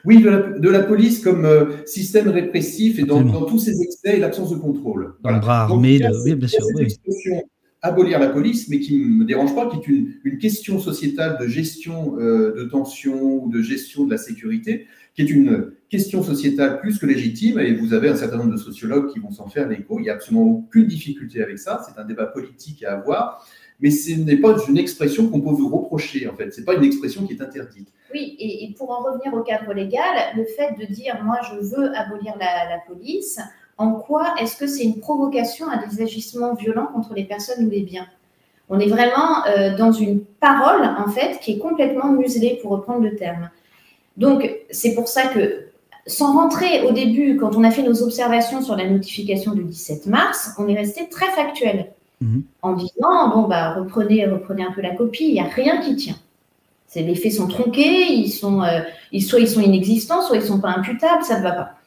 Oui, de la police comme système répressif et dans tous ses excès et l'absence de contrôle. Dans le bras armé, oui, bien sûr. Cette expression abolir la police, mais qui ne me dérange pas, qui est une question sociétale de gestion de tension ou de gestion de la sécurité, qui est une question sociétale plus que légitime, et vous avez un certain nombre de sociologues qui vont s'en faire l'écho. Il n'y a absolument aucune difficulté avec ça, c'est un débat politique à avoir, mais ce n'est pas une expression qu'on peut vous reprocher, en fait. Ce n'est pas une expression qui est interdite. Oui, et pour en revenir au cadre légal, le fait de dire « moi, je veux abolir la police », en quoi est-ce que c'est une provocation à des agissements violents contre les personnes ou les biens? On est vraiment dans une parole, en fait, qui est complètement muselée, pour reprendre le terme. Donc, c'est pour ça que, sans rentrer au début, quand on a fait nos observations sur la notification du 17 mars, on est resté très factuel, en disant, reprenez un peu la copie, il n'y a rien qui tient. Les faits sont tronqués, soit ils sont inexistants, soit ils ne sont pas imputables, ça ne va pas.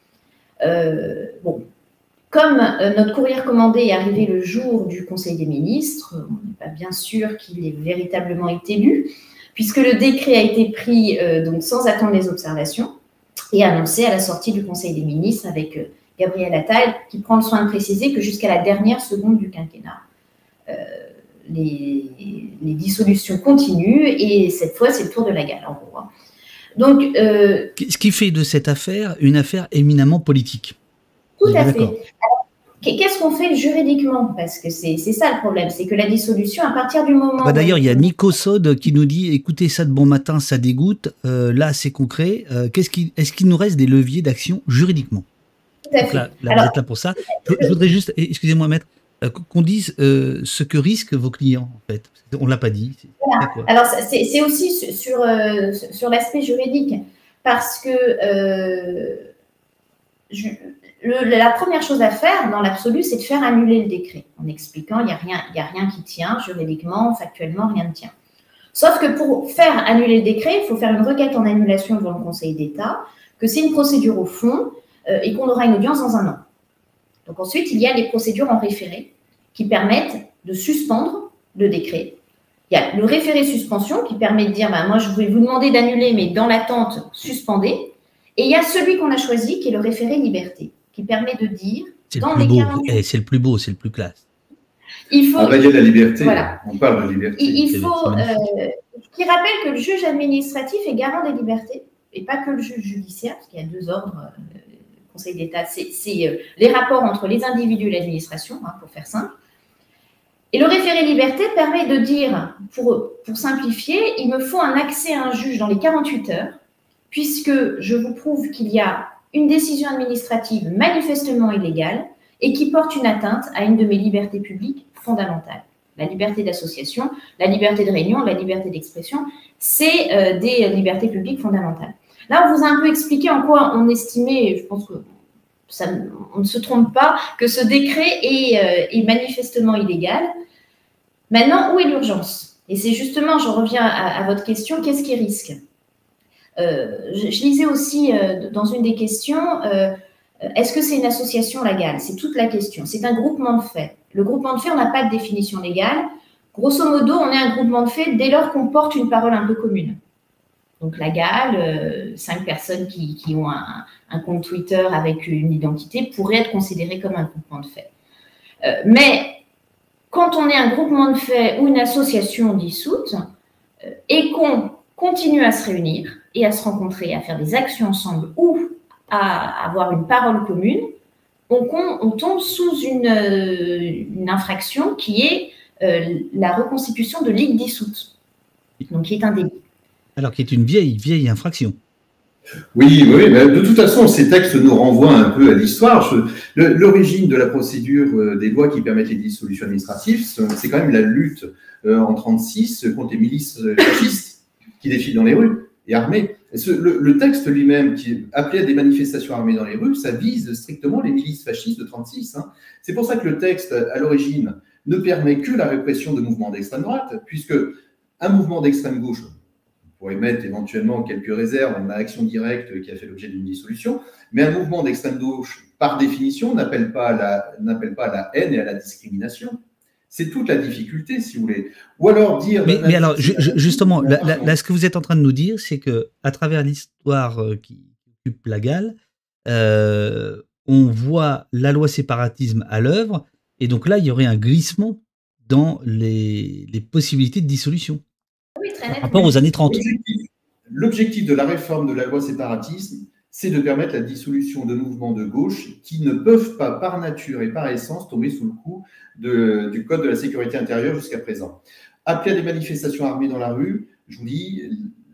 Comme notre courrier recommandé est arrivé le jour du Conseil des ministres, on n'est pas bien sûr qu'il ait véritablement été lu, puisque le décret a été pris donc sans attendre les observations et annoncé à la sortie du Conseil des ministres avec Gabriel Attal, qui prend le soin de préciser que jusqu'à la dernière seconde du quinquennat, les dissolutions continuent et cette fois, c'est le tour de la gale, en gros. Donc, ce qui fait de cette affaire une affaire éminemment politique. Tout à fait. Alors, qu'est-ce qu'on fait juridiquement? Parce que c'est ça le problème, c'est que la dissolution, à partir du moment… D'ailleurs, il y a Nico Sode qui nous dit « Écoutez ça de bon matin, ça dégoûte. Là, c'est concret. Est-ce qu'il nous reste des leviers d'action juridiquement ?» Tout à fait. Là, vous êtes là pour ça. Je voudrais juste, excusez-moi maître, qu'on dise ce que risquent vos clients, en fait. On ne l'a pas dit. Voilà. Alors, c'est aussi sur l'aspect juridique, parce que la première chose à faire, dans l'absolu, c'est de faire annuler le décret, en expliquant il n'y a rien qui tient, juridiquement, factuellement, rien ne tient. Sauf que pour faire annuler le décret, il faut faire une requête en annulation devant le Conseil d'État, que c'est une procédure au fond, et qu'on aura une audience dans un an. Donc ensuite, il y a les procédures en référé qui permettent de suspendre le décret. Il y a le référé suspension qui permet de dire moi, je vais vous demander d'annuler, mais dans l'attente, suspendez. Et il y a celui qu'on a choisi qui est le référé liberté, qui permet de dire dans les 48… C'est le plus beau, c'est le plus classe. Il faut enrayer la liberté. Voilà. On parle de liberté. Il faut qui rappelle que le juge administratif est garant des libertés et pas que le juge judiciaire, parce qu'il y a deux ordres. Conseil d'État, c'est les rapports entre les individus et l'administration, pour faire simple. Et le référé liberté permet de dire, pour simplifier, il me faut un accès à un juge dans les 48 heures, puisque je vous prouve qu'il y a une décision administrative manifestement illégale et qui porte une atteinte à une de mes libertés publiques fondamentales. La liberté d'association, la liberté de réunion, la liberté d'expression, c'est des libertés publiques fondamentales. Là, on vous a un peu expliqué en quoi on estimait, je pense que on ne se trompe pas, que ce décret est manifestement illégal. Maintenant, où est l'urgence? Et c'est justement, je reviens à votre question, qu'est-ce qui risque? Je lisais aussi dans une des questions, est-ce que c'est une association légale? C'est toute la question. C'est un groupement de faits. Le groupement de faits, on n'a pas de définition légale. Grosso modo, on est un groupement de faits dès lors qu'on porte une parole un peu commune. Donc la gale, 5 personnes qui ont un compte Twitter avec une identité pourraient être considérées comme un groupement de faits. Mais quand on est un groupement de faits ou une association dissoute et qu'on continue à se réunir et à se rencontrer, à faire des actions ensemble ou à avoir une parole commune, on tombe sous une infraction qui est la reconstitution de ligue dissoute, donc qui est un délit. Alors qui est une vieille infraction. Oui, mais de toute façon, ces textes nous renvoient un peu à l'histoire. L'origine de la procédure des lois qui permettent les dissolutions administratives, c'est quand même la lutte en 1936 contre les milices fascistes qui défilent dans les rues et armées. Le texte lui-même, qui appelait à des manifestations armées dans les rues, ça vise strictement les milices fascistes de 1936. C'est pour ça que le texte, à l'origine, ne permet que la répression de mouvements d'extrême droite, puisque un mouvement d'extrême gauche, on pourrait mettre éventuellement quelques réserves en action directe qui a fait l'objet d'une dissolution, mais un mouvement d'extrême gauche, par définition, n'appelle pas à la haine et à la discrimination. C'est toute la difficulté, si vous voulez. Ou alors dire… Mais alors, justement, là, ce que vous êtes en train de nous dire, c'est qu'à travers l'histoire qui occupe la gale, on voit la loi séparatisme à l'œuvre, et donc là, il y aurait un glissement dans les possibilités de dissolution. Oui, très par rapport aux années 30. L'objectif de la réforme de la loi séparatisme, c'est de permettre la dissolution de mouvements de gauche qui ne peuvent pas, par nature et par essence, tomber sous le coup du Code de la sécurité intérieure jusqu'à présent. Appeler à des manifestations armées dans la rue, je vous dis,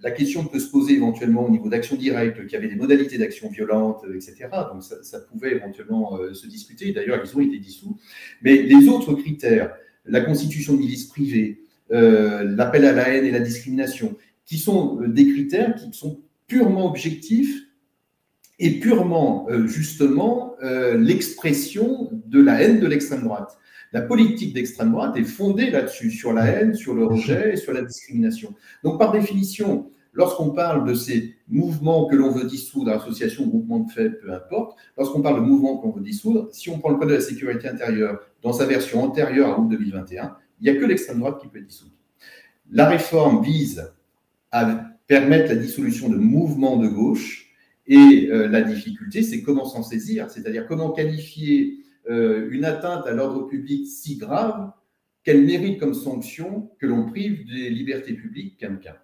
la question peut se poser éventuellement au niveau d'action directe, qu'il y avait des modalités d'action violente, etc. Donc ça pouvait éventuellement se discuter. D'ailleurs, ils ont été dissous. Mais les autres critères, la constitution de milices privées, l'appel à la haine et la discrimination, qui sont des critères qui sont purement objectifs et purement, justement, l'expression de la haine de l'extrême droite. La politique d'extrême droite est fondée là-dessus, sur la haine, sur le rejet et sur la discrimination. Donc, par définition, lorsqu'on parle de ces mouvements que l'on veut dissoudre, associations, groupements de faits, peu importe, lorsqu'on parle de mouvements qu'on veut dissoudre, si on prend le Code de la sécurité intérieure dans sa version antérieure à août 2021, il n'y a que l'extrême droite qui peut être dissoute. La réforme vise à permettre la dissolution de mouvements de gauche Et la difficulté, c'est comment s'en saisir, c'est-à-dire comment qualifier une atteinte à l'ordre public si grave qu'elle mérite comme sanction que l'on prive des libertés publiques quelqu'un.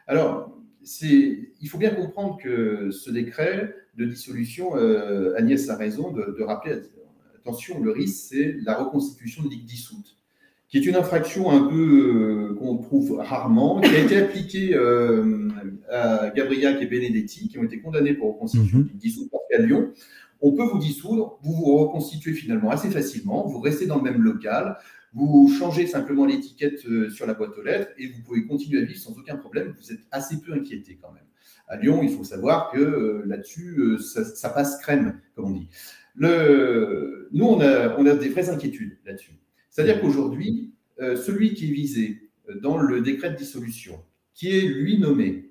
Alors, il faut bien comprendre que ce décret de dissolution, Agnès a raison de rappeler, attention, le risque, c'est la reconstitution de ligue dissoute, qui est une infraction un peu qu'on trouve rarement, qui a été appliquée à Gabriac et Benedetti, qui ont été condamnés pour reconstitution de ligue dissoute, parce qu'à Lyon, on peut vous dissoudre, vous vous reconstituez finalement assez facilement, vous restez dans le même local, vous changez simplement l'étiquette sur la boîte aux lettres et vous pouvez continuer à vivre sans aucun problème. Vous êtes assez peu inquiété quand même. À Lyon, il faut savoir que là-dessus, ça passe crème, comme on dit. Nous, on a des vraies inquiétudes là-dessus. C'est-à-dire qu'aujourd'hui, celui qui est visé dans le décret de dissolution, qui est lui nommé,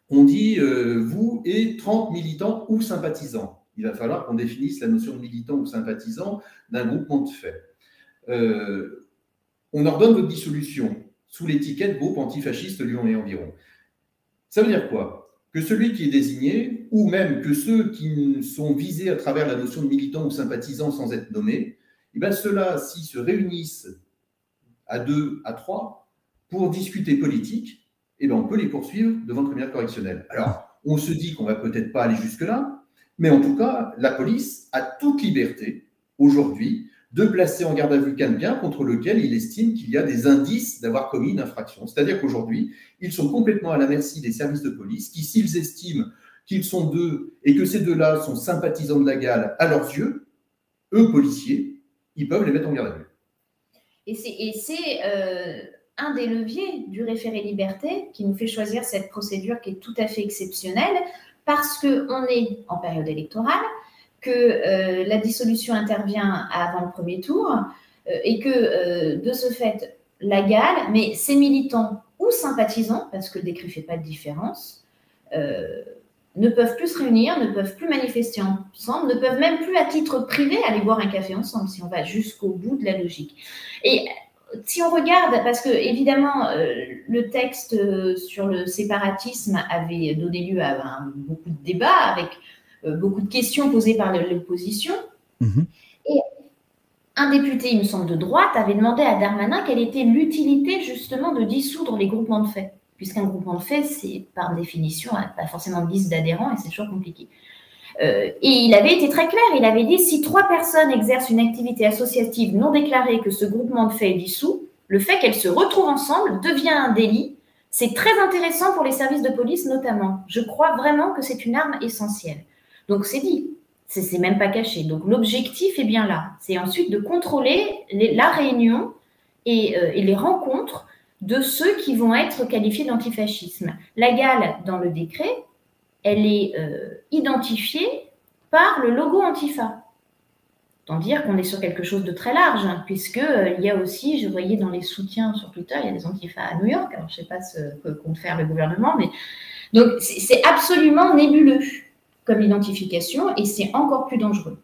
on dit vous et 30 militants ou sympathisants. Il va falloir qu'on définisse la notion de militant ou sympathisant d'un groupement de fait. On ordonne votre dissolution sous l'étiquette groupe antifasciste Lyon et environ. Ça veut dire quoi? Que celui qui est désigné, ou même que ceux qui sont visés à travers la notion de militant ou sympathisant sans être nommés, eh bien ceux-là, s'ils se réunissent à 2, à 3 pour discuter politique, eh bien on peut les poursuivre devant le tribunal correctionnel. Alors, on se dit qu'on ne va peut-être pas aller jusque-là, mais en tout cas, la police a toute liberté aujourd'hui de placer en garde à vue quelqu'un contre lequel il estime qu'il y a des indices d'avoir commis une infraction. C'est-à-dire qu'aujourd'hui, ils sont complètement à la merci des services de police qui, s'ils estiment qu'ils sont deux et que ces deux-là sont sympathisants de la GAL à leurs yeux, eux, policiers, ils peuvent les mettre en garde à vue. Et c'est un des leviers du référé liberté qui nous fait choisir cette procédure qui est tout à fait exceptionnelle parce qu'on est en période électorale, que la dissolution intervient avant le premier tour et que, de ce fait, la GAL, mais ses militants ou sympathisants, parce que le décret ne fait pas de différence, ne peuvent plus se réunir, ne peuvent plus manifester ensemble, ne peuvent même plus, à titre privé, aller boire un café ensemble, si on va jusqu'au bout de la logique. Et si on regarde, parce que, évidemment, le texte sur le séparatisme avait donné lieu à beaucoup de débats, avec beaucoup de questions posées par l'opposition. Et un député, il me semble, de droite, avait demandé à Darmanin quelle était l'utilité justement de dissoudre les groupements de fait, puisqu'un groupement de fait, c'est par définition pas forcément de liste d'adhérents et c'est toujours compliqué. Et il avait été très clair, il avait dit si 3 personnes exercent une activité associative non déclarée que ce groupement de fait est dissous, le fait qu'elles se retrouvent ensemble devient un délit. C'est très intéressant pour les services de police notamment. Je crois vraiment que c'est une arme essentielle. Donc c'est dit, c'est même pas caché. Donc l'objectif est bien là. C'est ensuite de contrôler la réunion et les rencontres de ceux qui vont être qualifiés d'antifascisme. La GAL, dans le décret, elle est identifiée par le logo Antifa. Tant dire qu'on est sur quelque chose de très large, hein, puisqu'il y a aussi, je voyais dans les soutiens sur Twitter, il y a des Antifa à New York. Alors je ne sais pas ce que compte faire le gouvernement, mais donc c'est absolument nébuleux comme identification et c'est encore plus dangereux.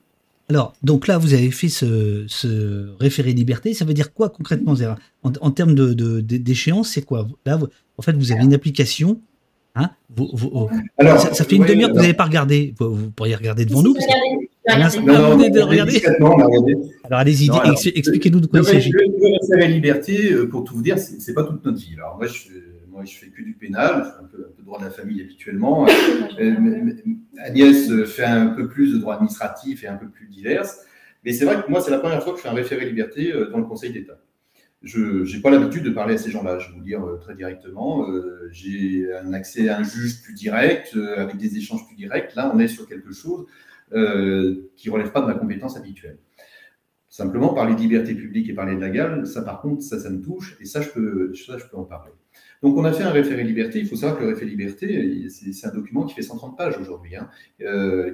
Alors, donc là, vous avez fait ce référé liberté. Ça veut dire quoi concrètement, Zéra? En termes d'échéance, c'est quoi? Là, en fait, vous avez une application. Hein, alors, ça fait une demi-heure que vous n'avez pas regardé. Vous pourriez regarder devant nous. Alors, allez-y, expliquez-nous de quoi il s'agit. Le référé liberté, pour tout vous dire, c'est pas toute notre vie. Alors, moi, je fais que du pénal, je fais un peu de droit de la famille habituellement. Agnès fait un peu plus de droit administratif et un peu plus divers. Mais c'est vrai que moi, c'est la première fois que je fais un référé liberté dans le Conseil d'État. Je n'ai pas l'habitude de parler à ces gens-là, je vais vous le dire très directement. J'ai un accès à un juge plus direct, avec des échanges plus directs. Là, on est sur quelque chose qui ne relève pas de ma compétence habituelle. Simplement, parler de liberté publique et parler de la GAL, ça par contre, ça me touche, et ça, je peux en parler. Donc, on a fait un référé liberté. Il faut savoir que le référé liberté, c'est un document qui fait 130 pages aujourd'hui, hein,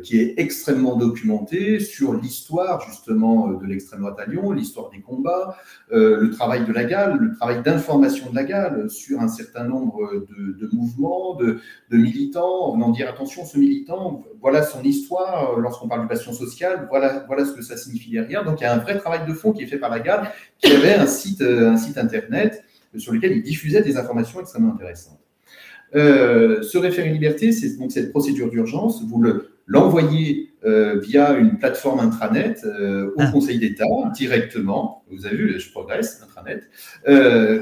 qui est extrêmement documenté sur l'histoire, justement, de l'extrême droite à Lyon, l'histoire des combats, le travail de la GAL, le travail d'information de la GAL sur un certain nombre de mouvements, de militants, en venant dire, attention, ce militant, voilà son histoire, lorsqu'on parle du bastion social, voilà ce que ça signifie derrière. Donc, il y a un vrai travail de fond qui est fait par la GAL, qui avait un site internet sur lequel il diffusait des informations extrêmement intéressantes. Ce référé-liberté, c'est donc cette procédure d'urgence, vous l'envoyez via une plateforme intranet au Conseil d'État directement. Vous avez vu, je progresse, intranet.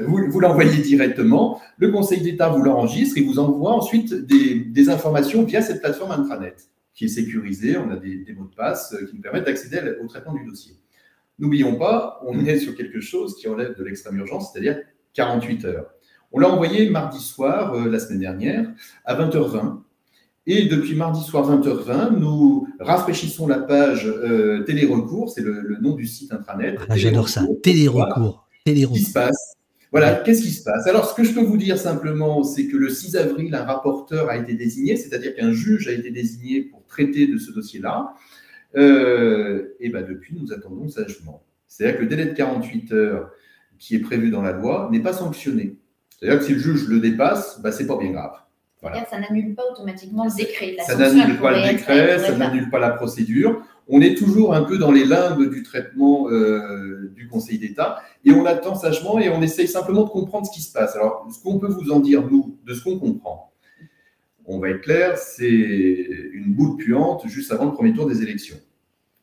Vous l'envoyez directement, le Conseil d'État vous l'enregistre et vous envoie ensuite des informations via cette plateforme intranet qui est sécurisée. On a des mots de passe qui nous permettent d'accéder au traitement du dossier. N'oublions pas, on est sur quelque chose qui relève de l'extrême urgence, c'est-à-dire 48 heures. On l'a envoyé mardi soir, la semaine dernière, à 20h20. Et depuis mardi soir 20h20, nous rafraîchissons la page Télérecours, c'est le nom du site intranet. Ah, j'adore ça, Télérecours. Qu'est-ce qui se passe? Voilà, qu'est-ce qui se passe? Alors, ce que je peux vous dire simplement, c'est que le 6 avril, un rapporteur a été désigné, c'est-à-dire qu'un juge a été désigné pour traiter de ce dossier-là. Et ben depuis, nous attendons sagement. C'est-à-dire que le délai de 48 heures qui est prévu dans la loi n'est pas sanctionné. C'est-à-dire que si le juge le dépasse, ben, c'est pas bien grave. Voilà. C'est-à-dire que ça n'annule pas automatiquement le décret. Ça n'annule pas le décret, ça n'annule pas la procédure. On est toujours un peu dans les limbes du traitement du Conseil d'État et on attend sagement et on essaye simplement de comprendre ce qui se passe. Alors, ce qu'on peut vous en dire, nous, de ce qu'on comprend, on va être clair, c'est une boule puante juste avant le premier tour des élections.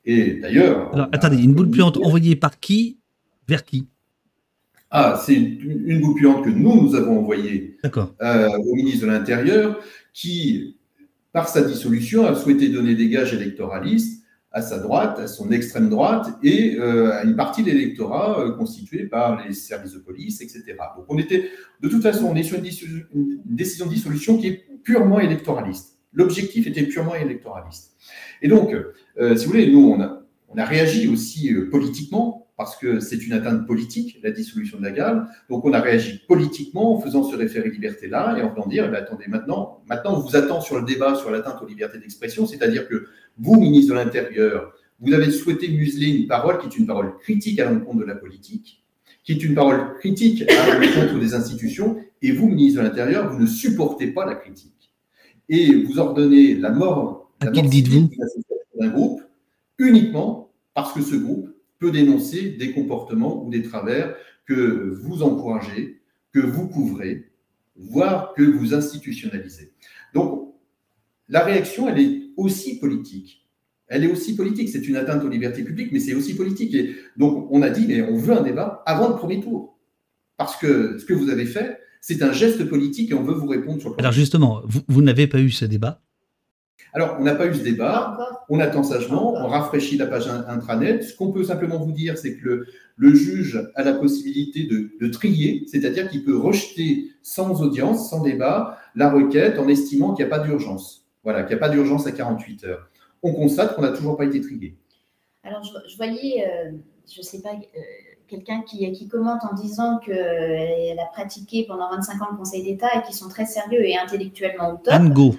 Et d'ailleurs… Alors, attendez, une boule puante envoyée par qui? Vers qui? Ah, c'est une boule puante que nous avons envoyée au ministre de l'Intérieur qui, par sa dissolution, a souhaité donner des gages électoralistes à sa droite, à son extrême droite et à une partie de l'électorat constituée par les services de police, etc. Donc, de toute façon, on est sur une décision de dissolution qui est purement électoraliste. L'objectif était purement électoraliste. Et donc, si vous voulez, nous, on a réagi aussi politiquement, parce que c'est une atteinte politique, la dissolution de la GAL. Donc, on a réagi politiquement en faisant ce référé-liberté-là et en voulant dire, attendez, maintenant, on vous attend sur le débat sur l'atteinte aux libertés d'expression, c'est-à-dire que vous, ministre de l'Intérieur, vous avez souhaité museler une parole qui est une parole critique à l'encontre de la politique, qui est une parole critique à l'encontre des institutions, et vous, ministre de l'Intérieur, vous ne supportez pas la critique. Et vous ordonnez la mort d'un groupe uniquement parce que ce groupe peut dénoncer des comportements ou des travers que vous encouragez, que vous couvrez, voire que vous institutionnalisez. Donc, la réaction, elle est aussi politique. Elle est aussi politique. C'est une atteinte aux libertés publiques, mais c'est aussi politique. Et donc, on a dit, mais on veut un débat avant le premier tour. Parce que ce que vous avez fait, c'est un geste politique et on veut vous répondre sur le premier tour. Alors justement, vous n'avez pas eu ce débat? Alors, on n'a pas eu ce débat, on attend sagement, on rafraîchit la page intranet. Ce qu'on peut simplement vous dire, c'est que le juge a la possibilité de trier, c'est-à-dire qu'il peut rejeter sans audience, sans débat, la requête en estimant qu'il n'y a pas d'urgence. Voilà, qu'il n'y a pas d'urgence à 48 heures. On constate qu'on n'a toujours pas été trié. Alors, je voyais, je ne sais pas, quelqu'un qui commente en disant qu'elle a pratiqué pendant 25 ans le Conseil d'État et qu'ils sont très sérieux et intellectuellement au top. Ango.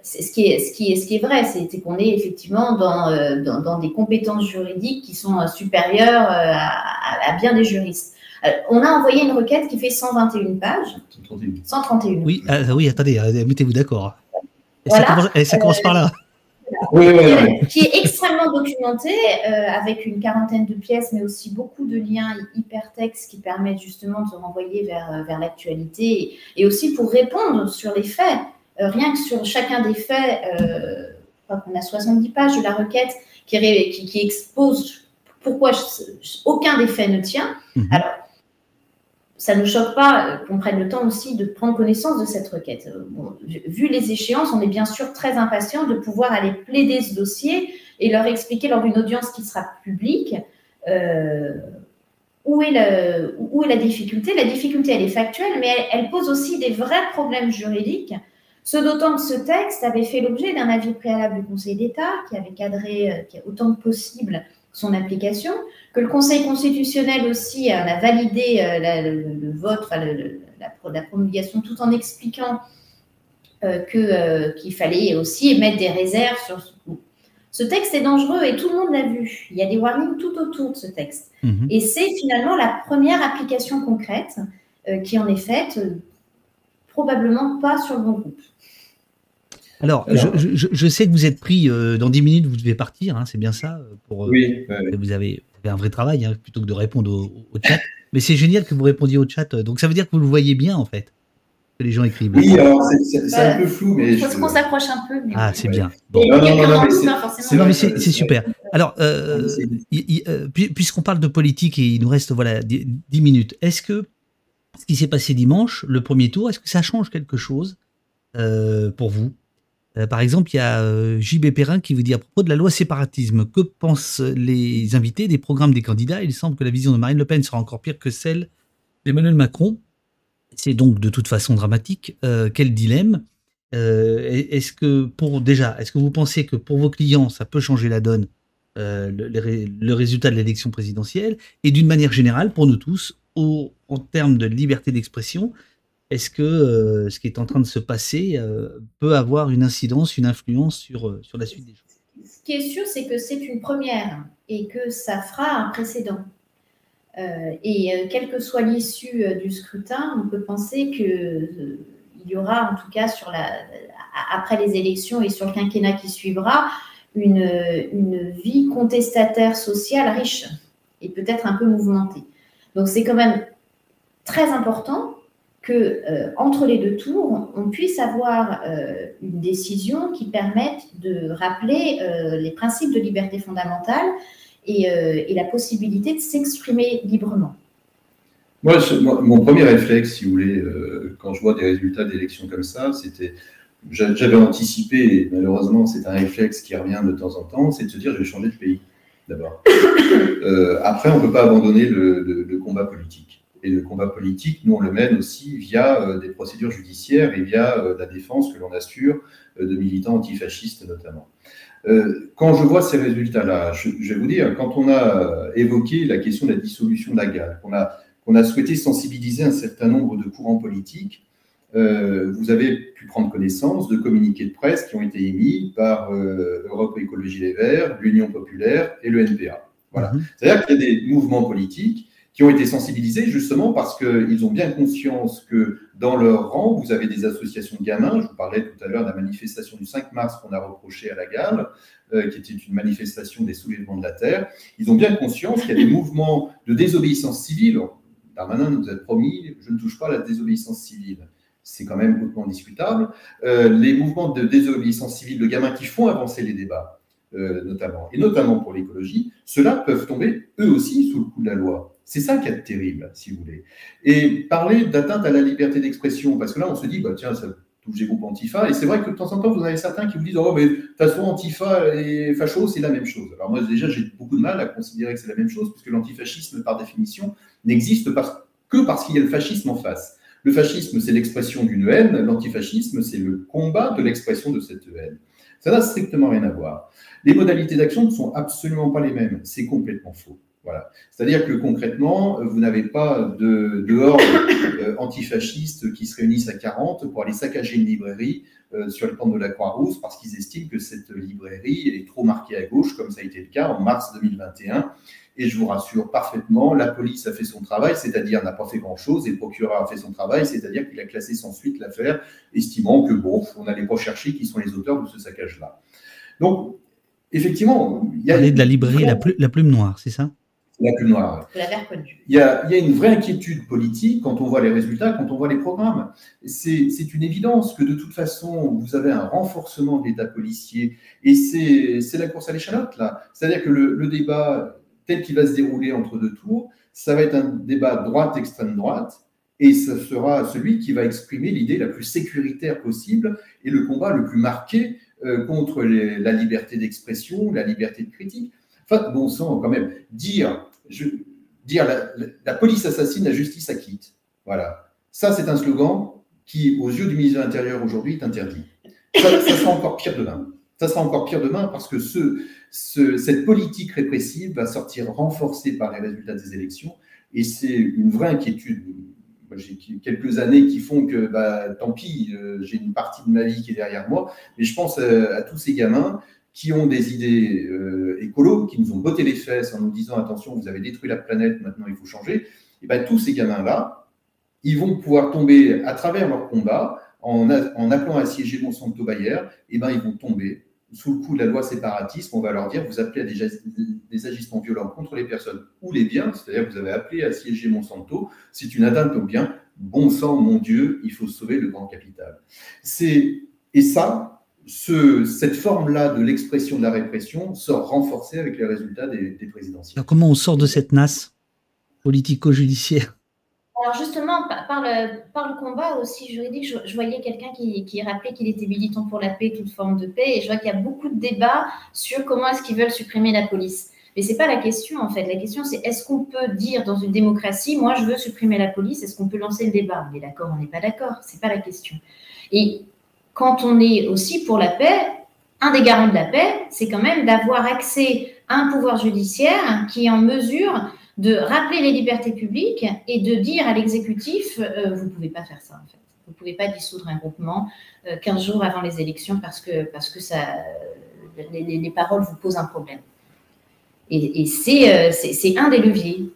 Ce qui est vrai, c'est qu'on est effectivement dans des compétences juridiques qui sont supérieures à bien des juristes. On a envoyé une requête qui fait 121 pages. 131. Oui, oui, attendez, mettez-vous d'accord. Voilà. Ça commence par là. Qui est extrêmement documentée, avec une quarantaine de pièces, mais aussi beaucoup de liens hypertextes qui permettent justement de se renvoyer vers l'actualité et aussi pour répondre sur les faits. Rien que sur chacun des faits, je crois qu'on a 70 pages de la requête qui expose pourquoi aucun des faits ne tient. Alors, ça ne choque pas qu'on prenne le temps aussi de prendre connaissance de cette requête. Bon, vu les échéances, on est bien sûr très impatient de pouvoir aller plaider ce dossier et leur expliquer lors d'une audience qui sera publique où est la difficulté. La difficulté, elle est factuelle, mais elle pose aussi des vrais problèmes juridiques. Ce d'autant que ce texte avait fait l'objet d'un avis préalable du Conseil d'État qui avait cadré autant que possible son application, que le Conseil constitutionnel aussi a validé le vote, la promulgation, tout en expliquant qu'il fallait aussi émettre des réserves sur ce coup. Ce texte est dangereux et tout le monde l'a vu. Il y a des warnings tout autour de ce texte. Et c'est finalement la première application concrète qui en est faite, probablement pas sur le bon groupe. Alors, je sais que vous êtes pris, dans 10 minutes, vous devez partir, hein, c'est bien ça oui. Vous avez un vrai travail, hein, plutôt que de répondre au chat. Mais c'est génial que vous répondiez au chat, donc ça veut dire que vous le voyez bien, en fait. que les gens écrivent. Oui, alors c'est un peu flou, mais... Il faut qu'on s'approche un peu. Mais ah, c'est ouais. bien. Bon. Non, mais c'est super. Alors, puisqu'on parle de politique et il nous reste 10 minutes, est-ce que ce qui s'est passé dimanche, le premier tour, est-ce que ça change quelque chose pour vous? Par exemple, il y a JB Perrin qui vous dit à propos de la loi séparatisme, que pensent les invités des programmes des candidats? Il semble que la vision de Marine Le Pen sera encore pire que celle d'Emmanuel Macron. C'est donc de toute façon dramatique. Quel dilemme? Est-ce que vous pensez que pour vos clients, ça peut changer la donne, le résultat de l'élection présidentielle? Et d'une manière générale, pour nous tous, en termes de liberté d'expression, est-ce que ce qui est en train de se passer peut avoir une incidence, une influence sur la suite des choses? Ce qui est sûr, c'est que c'est une première et que ça fera un précédent. Quelle que soit l'issue du scrutin, on peut penser qu'il y aura, en tout cas après les élections et sur le quinquennat qui suivra, une vie contestataire sociale riche et peut-être un peu mouvementée. Donc c'est quand même très important que entre les deux tours, on puisse avoir une décision qui permette de rappeler les principes de liberté fondamentale et la possibilité de s'exprimer librement. Moi, mon premier réflexe, si vous voulez, quand je vois des résultats d'élections comme ça, j'avais anticipé, et malheureusement c'est un réflexe qui revient de temps en temps, c'est de se dire je vais changer de pays, d'abord. Après, on ne peut pas abandonner le combat politique. Et le combat politique, nous, on le mène aussi via des procédures judiciaires et via la défense que l'on assure de militants antifascistes notamment. Quand je vois ces résultats-là, je vais vous dire, quand on a évoqué la question de la dissolution de la GAL, qu'on a souhaité sensibiliser un certain nombre de courants politiques, vous avez pu prendre connaissance de communiqués de presse qui ont été émis par Europe Écologie Les Verts, l'Union Populaire et le NPA. Voilà. C'est-à-dire qu'il y a des mouvements politiques qui ont été sensibilisés justement parce qu'ils ont bien conscience que dans leur rang, vous avez des associations de gamins. Je vous parlais tout à l'heure de la manifestation du 5 mars qu'on a reproché à la GAL, qui était une manifestation des soulèvements de la Terre. Ils ont bien conscience qu'il y a des mouvements de désobéissance civile. Darmanin nous a promis « je ne touche pas à la désobéissance civile ». C'est quand même hautement discutable. Les mouvements de désobéissance civile de gamins qui font avancer les débats, notamment pour l'écologie, ceux-là peuvent tomber eux aussi sous le coup de la loi. C'est ça qui est terrible, si vous voulez. Et parler d'atteinte à la liberté d'expression, parce que là, on se dit, bah, tiens, ça touche les groupes Antifa, et c'est vrai que de temps en temps, vous en avez certains qui vous disent, oh, mais de toute façon, Antifa et facho, c'est la même chose. Alors moi, déjà, j'ai beaucoup de mal à considérer que c'est la même chose, puisque l'antifascisme, par définition, n'existe que parce qu'il y a le fascisme en face. Le fascisme, c'est l'expression d'une haine, l'antifascisme, c'est le combat de l'expression de cette haine. Ça n'a strictement rien à voir. Les modalités d'action ne sont absolument pas les mêmes, c'est complètement faux. Voilà. C'est-à-dire que concrètement, vous n'avez pas de horde antifasciste qui se réunissent à 40 pour aller saccager une librairie sur le pente de la Croix-Rousse parce qu'ils estiment que cette librairie est trop marquée à gauche, comme ça a été le cas en mars 2021. Et je vous rassure parfaitement, la police a fait son travail, c'est-à-dire n'a pas fait grand-chose, et le procureur a fait son travail, c'est-à-dire qu'il a classé sans suite l'affaire, estimant que bon, on n'allait pas chercher qui sont les auteurs de ce saccage-là. Donc, effectivement, il y a... Parler de la librairie La Plume Noire, c'est ça? La Plume Noire. Il y a une vraie inquiétude politique quand on voit les résultats, quand on voit les programmes. C'est une évidence que de toute façon, vous avez un renforcement de l'État policier et c'est la course à l'échalote, là. C'est-à-dire que le débat tel qu'il va se dérouler entre deux tours, ça va être un débat droite-extrême droite et ce sera celui qui va exprimer l'idée la plus sécuritaire possible et le combat le plus marqué contre la liberté d'expression, la liberté de critique. Enfin, bon sang, quand même, dire la police assassine, la justice acquitte. Voilà. Ça, c'est un slogan qui, aux yeux du ministre de l'Intérieur aujourd'hui, est interdit. Ça sera encore pire demain. Ça sera encore pire demain parce que cette politique répressive va sortir renforcée par les résultats des élections et c'est une vraie inquiétude. Moi, j'ai quelques années qui font que, tant pis, j'ai une partie de ma vie qui est derrière moi, mais je pense à tous ces gamins qui ont des idées écolo, qui nous ont botté les fesses en nous disant « attention, vous avez détruit la planète, maintenant il faut changer », et bien tous ces gamins-là, ils vont pouvoir tomber à travers leur combat, en appelant à assiéger Monsanto Bayer, et ben ils vont tomber sous le coup de la loi séparatisme. On va leur dire « vous appelez à des agissements violents contre les personnes ou les biens », c'est-à-dire vous avez appelé à assiéger Monsanto, c'est une atteinte aux biens, bon sang, mon Dieu, il faut sauver le grand capital. Et ça, cette forme-là de l'expression de la répression sort renforcée avec les résultats des présidentielles. Alors comment on sort de cette nasse politico-judiciaire? Alors justement, par le combat aussi juridique, je voyais quelqu'un qui rappelait qu'il était militant pour la paix, toute forme de paix, et je vois qu'il y a beaucoup de débats sur comment est-ce qu'ils veulent supprimer la police. Mais ce n'est pas la question, en fait. La question, c'est est-ce qu'on peut dire dans une démocratie, moi, je veux supprimer la police, est-ce qu'on peut lancer le débat? On est d'accord, on n'est pas d'accord, ce n'est pas la question. Et quand on est aussi pour la paix, un des garants de la paix, c'est quand même d'avoir accès à un pouvoir judiciaire qui est en mesure de rappeler les libertés publiques et de dire à l'exécutif, vous ne pouvez pas faire ça, en fait. Vous ne pouvez pas dissoudre un groupement 15 jours avant les élections parce que ça, les paroles vous posent un problème. Et c'est un des leviers.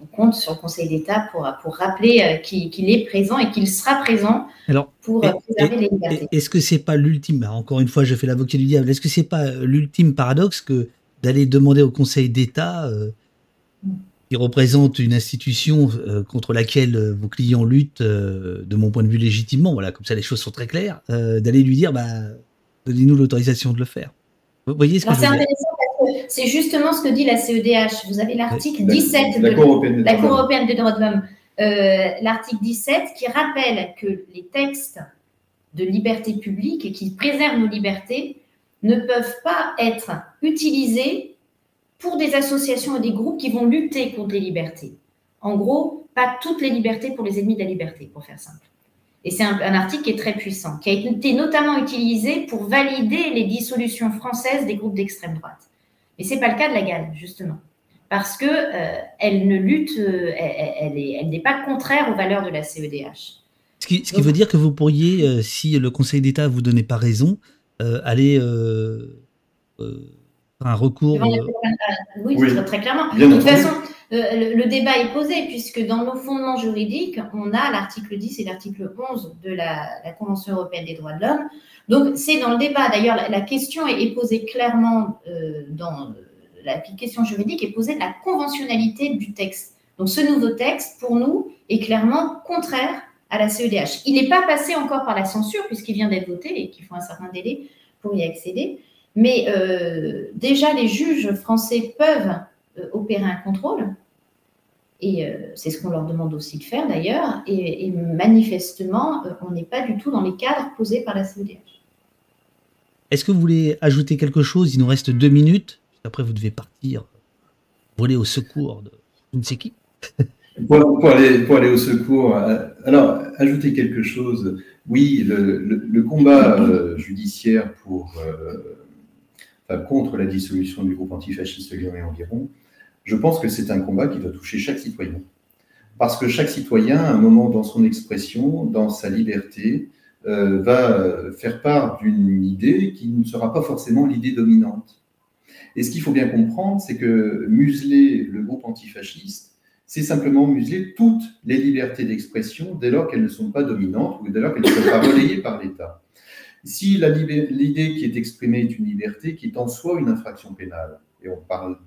On compte sur le Conseil d'État pour rappeler qu'il est présent et qu'il sera présent pour préserver les libertés. Est-ce que c'est pas l'ultime, encore une fois, je fais l'avocat du diable, est-ce que c'est pas l'ultime paradoxe que d'aller demander au Conseil d'État, qui représente une institution contre laquelle vos clients luttent, de mon point de vue légitimement, voilà, comme ça les choses sont très claires, d'aller lui dire, donnez-nous l'autorisation de le faire. Vous voyez ce que je veux dire? C'est justement ce que dit la CEDH. Vous avez l'article 17 de la Cour européenne des droits de l'homme, l'article 17 qui rappelle que les textes de liberté publique et qui préservent nos libertés ne peuvent pas être utilisés pour des associations et des groupes qui vont lutter contre les libertés. En gros, pas toutes les libertés pour les ennemis de la liberté, pour faire simple. Et c'est un article qui est très puissant, qui a été notamment utilisé pour valider les dissolutions françaises des groupes d'extrême droite. Mais ce n'est pas le cas de la GAL, justement, parce qu'elle ne lutte, elle n'est pas contraire aux valeurs de la CEDH. Ce qui veut dire que vous pourriez, si le Conseil d'État ne vous donnait pas raison, aller un recours. Oui, très clairement. De toute façon, le débat est posé, puisque dans nos fondements juridiques, on a l'article 10 et l'article 11 de la Convention européenne des droits de l'homme. Donc, c'est dans le débat. D'ailleurs, la question est posée clairement la question juridique est posée de la conventionnalité du texte. Donc, ce nouveau texte, pour nous, est clairement contraire à la CEDH. Il n'est pas passé encore par la censure, puisqu'il vient d'être voté et qu'il faut un certain délai pour y accéder. Mais déjà, les juges français peuvent opérer un contrôle. Et c'est ce qu'on leur demande aussi de faire, d'ailleurs. Et manifestement, on n'est pas du tout dans les cadres posés par la CEDH. Est-ce que vous voulez ajouter quelque chose? Il nous reste 2 minutes. Après, vous devez partir, voler au secours de je ne sais qui. Pour aller au secours, alors, ajouter quelque chose. Oui, le combat judiciaire contre la dissolution du groupe antifasciste Lyon et environ, je pense que c'est un combat qui doit toucher chaque citoyen. Parce que chaque citoyen, à un moment dans son expression, dans sa liberté, va faire part d'une idée qui ne sera pas forcément l'idée dominante. Et ce qu'il faut bien comprendre, c'est que museler le groupe antifasciste, c'est simplement museler toutes les libertés d'expression dès lors qu'elles ne sont pas dominantes ou dès lors qu'elles ne sont pas relayées par l'État. Si l'idée qui est exprimée est une liberté qui est en soi une infraction pénale, et on parle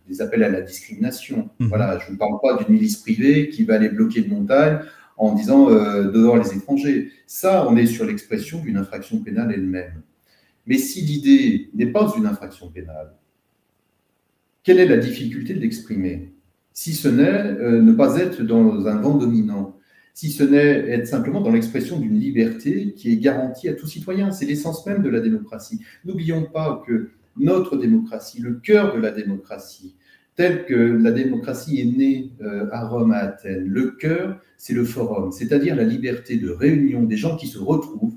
des appels à la discrimination, voilà, je ne parle pas d'une milice privée qui va aller bloquer une montagne en disant dehors les étrangers. Ça, on est sur l'expression d'une infraction pénale elle-même. Mais si l'idée n'est pas une infraction pénale, quelle est la difficulté de l'exprimer? Si ce n'est ne pas être dans un vent dominant, si ce n'est être simplement dans l'expression d'une liberté qui est garantie à tout citoyen. C'est l'essence même de la démocratie. N'oublions pas que notre démocratie, le cœur de la démocratie, tel que la démocratie est née à Rome, à Athènes, le cœur, c'est le forum, c'est-à-dire la liberté de réunion des gens qui se retrouvent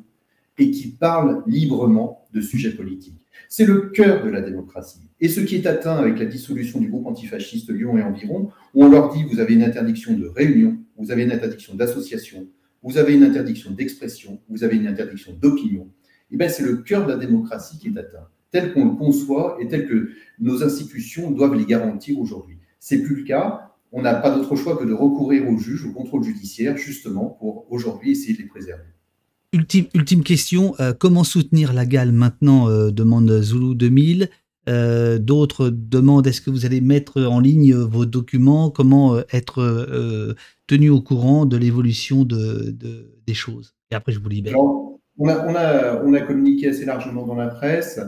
et qui parlent librement de sujets politiques. C'est le cœur de la démocratie. Et ce qui est atteint avec la dissolution du groupe antifasciste Lyon et environ, où on leur dit vous avez une interdiction de réunion, vous avez une interdiction d'association, vous avez une interdiction d'expression, vous avez une interdiction d'opinion, et bien c'est le cœur de la démocratie qui est atteint, tel qu'on le conçoit et tel que nos institutions doivent les garantir aujourd'hui. Ce n'est plus le cas, on n'a pas d'autre choix que de recourir aux juges, au contrôle judiciaire, justement pour aujourd'hui essayer de les préserver. Ultime question, comment soutenir la GAL maintenant, demande Zulu 2000. D'autres demandent, est-ce que vous allez mettre en ligne vos documents? Comment être tenu au courant de l'évolution des choses. Et après, je vous libère. Alors, on a communiqué assez largement dans la presse.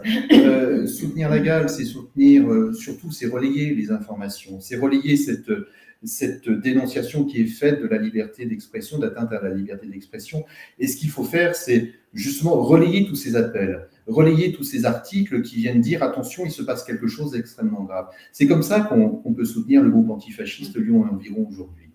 Soutenir la GAL, c'est soutenir, surtout, c'est relayer les informations, c'est relayer cette dénonciation qui est faite de la liberté d'expression, d'atteinte à la liberté d'expression. Et ce qu'il faut faire, c'est justement relayer tous ces appels, relayer tous ces articles qui viennent dire attention, il se passe quelque chose d'extrêmement grave. C'est comme ça qu'on peut soutenir le groupe antifasciste Lyon et environ aujourd'hui.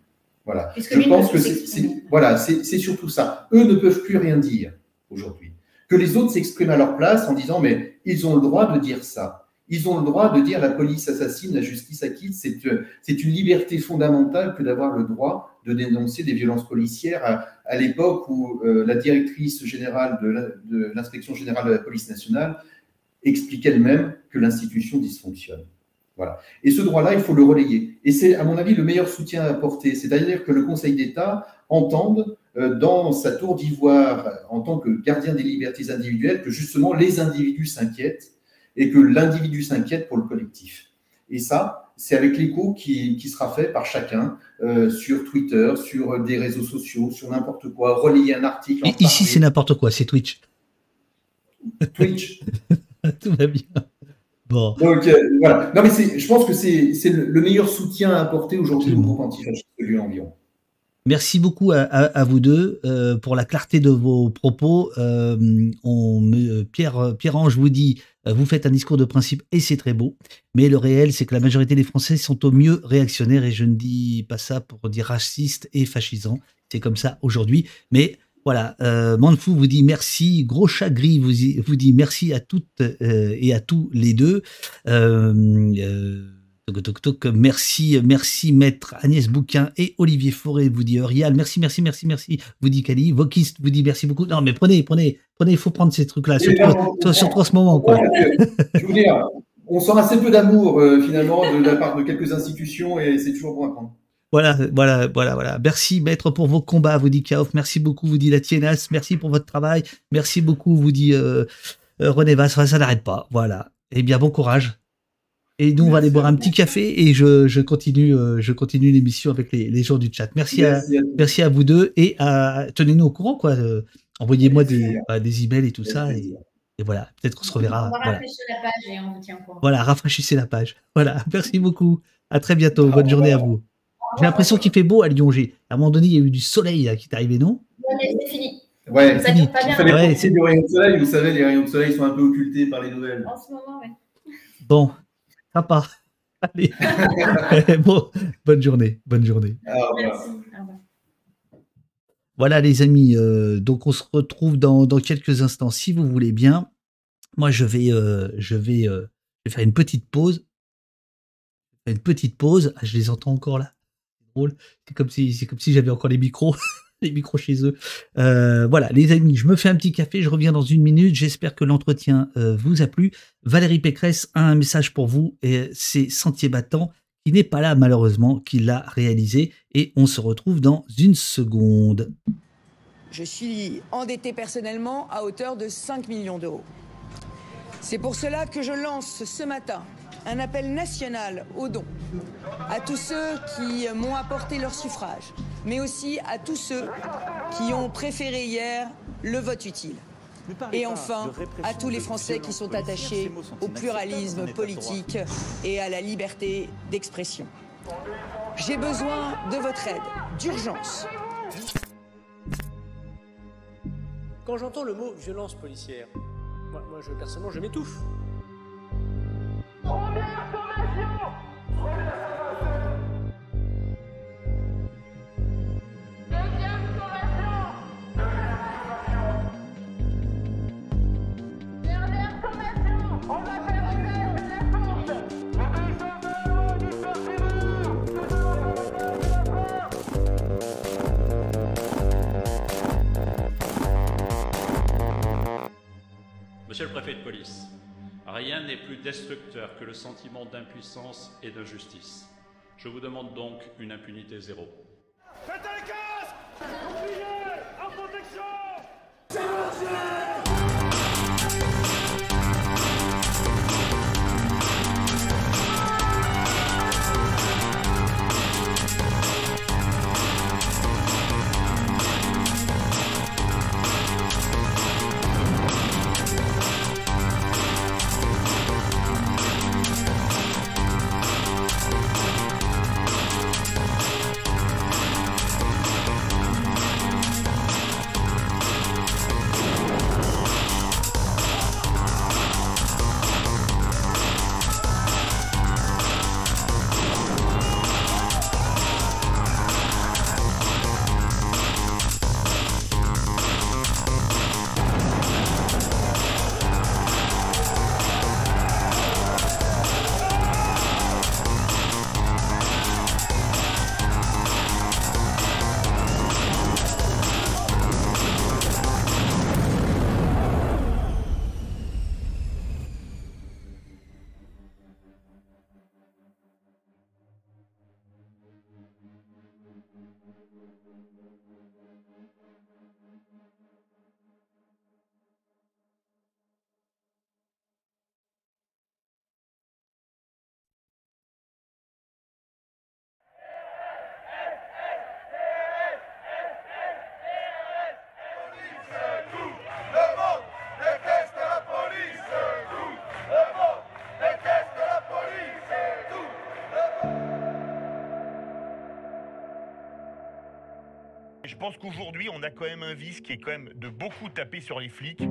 Voilà. Je pense que c'est surtout ça. Eux ne peuvent plus rien dire aujourd'hui. Que les autres s'expriment à leur place en disant mais ils ont le droit de dire ça. Ils ont le droit de dire la police assassine, la justice acquitte. C'est une liberté fondamentale que d'avoir le droit de dénoncer des violences policières à l'époque où la directrice générale de l'inspection générale de la police nationale explique elle-même que l'institution dysfonctionne. Voilà. Et ce droit-là, il faut le relayer. Et c'est, à mon avis, le meilleur soutien à apporter. C'est-à-dire que le Conseil d'État entende dans sa tour d'ivoire, en tant que gardien des libertés individuelles, que justement les individus s'inquiètent et que l'individu s'inquiète pour le collectif. Et ça, c'est avec l'écho qui sera fait par chacun sur Twitter, sur des réseaux sociaux, sur n'importe quoi, relayer un article. Et ici, c'est n'importe quoi, c'est Twitch. Twitch. Tout va bien. Bon. Donc, voilà. Non, mais je pense que c'est le meilleur soutien à apporter aujourd'hui au groupe antifasciste de Lyon environ. Merci beaucoup à vous deux pour la clarté de vos propos. Pierre-Ange vous dit, vous faites un discours de principe et c'est très beau, mais le réel, c'est que la majorité des Français sont au mieux réactionnaires, et je ne dis pas ça pour dire raciste et fascisant. C'est comme ça aujourd'hui. Mais voilà, Manfou vous dit merci. Gros Chat Gris vous dit merci à toutes et à tous les deux. Merci maître Agnès Bouquin et Olivier Fauré vous dit Rial, merci vous dit Kali, Vokiste vous dit merci beaucoup. Non mais prenez, il faut prendre ces trucs là, surtout en ce moment quoi. Je veux dire, on sent assez peu d'amour finalement de la part de quelques institutions et c'est toujours bon à prendre. Voilà. Merci maître pour vos combats, vous dit Kaof, merci beaucoup, vous dit la Tienas, merci pour votre travail, merci beaucoup, vous dit René Vasse, ça n'arrête pas, voilà. Eh bien bon courage. Et nous, on va aller boire un petit café et je continue l'émission avec les gens du chat. Merci à vous deux et tenez-nous au courant, quoi. Envoyez-moi des emails et tout ça. Et voilà, peut-être qu'on se reverra. On va rafraîchir la page et on vous tient au courant. Voilà, rafraîchissez la page. Voilà, merci beaucoup. À très bientôt. Bonne journée à vous. J'ai l'impression qu'il fait beau à Lyon. À un moment donné, il y a eu du soleil là, qui est arrivé, non? Ouais, c'est fini. Ouais, ça dure pas bien. Ouais, c'est du rayon de soleil. Vous savez, les rayons de soleil sont un peu occultés par les nouvelles. En ce moment, oui. Bon. Sympa. Allez. Bon, bonne journée. Merci. Voilà les amis, donc on se retrouve dans quelques instants si vous voulez bien. Moi je vais faire une petite pause. Ah, je les entends encore là. C'est drôle. C'est comme si j'avais encore les micros. Les micros chez eux. Voilà, les amis, je me fais un petit café, je reviens dans une minute. J'espère que l'entretien vous a plu. Valérie Pécresse a un message pour vous, et c'est Sentier Battant, qui n'est pas là malheureusement, qui l'a réalisé. Et on se retrouve dans une seconde. Je suis endetté personnellement à hauteur de 5 millions d'euros. C'est pour cela que je lance ce matin un appel national aux dons à tous ceux qui m'ont apporté leur suffrage, mais aussi à tous ceux qui ont préféré hier le vote utile. Et enfin, à tous les Français qui sont attachés au pluralisme politique et à la liberté d'expression. J'ai besoin de votre aide, d'urgence. Quand j'entends le mot violence policière, moi personnellement, je m'étouffe. Première formation! Deuxième formation! Dernière formation! On va faire une la force! Monsieur le préfet de police, rien n'est plus destructeur que le sentiment d'impuissance et d'injustice. Je vous demande donc une impunité zéro. Faites un casque! Bouclier! En protection! pense qu'aujourd'hui, on a quand même un vice qui est quand même de beaucoup taper sur les flics.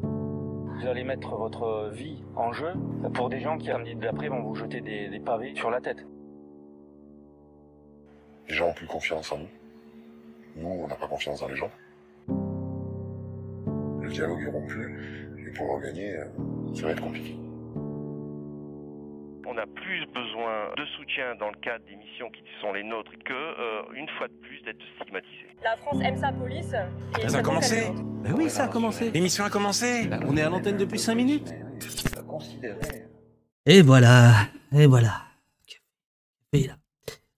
Vous allez mettre votre vie en jeu pour des gens qui, samedi d'après, vont vous jeter des pavés sur la tête. Les gens ont plus confiance en nous. Nous, on n'a pas confiance dans les gens. Le dialogue est rompu, et pour le regagner, ça va être compliqué. On a plus besoin de soutien dans le cadre des missions qui sont les nôtres que, une fois de plus, d'être stigmatisé. La France aime sa police. Et ça a commencé. Ben oui, ça a commencé. L'émission a commencé. On est à l'antenne depuis 5 minutes. Et voilà. Et là.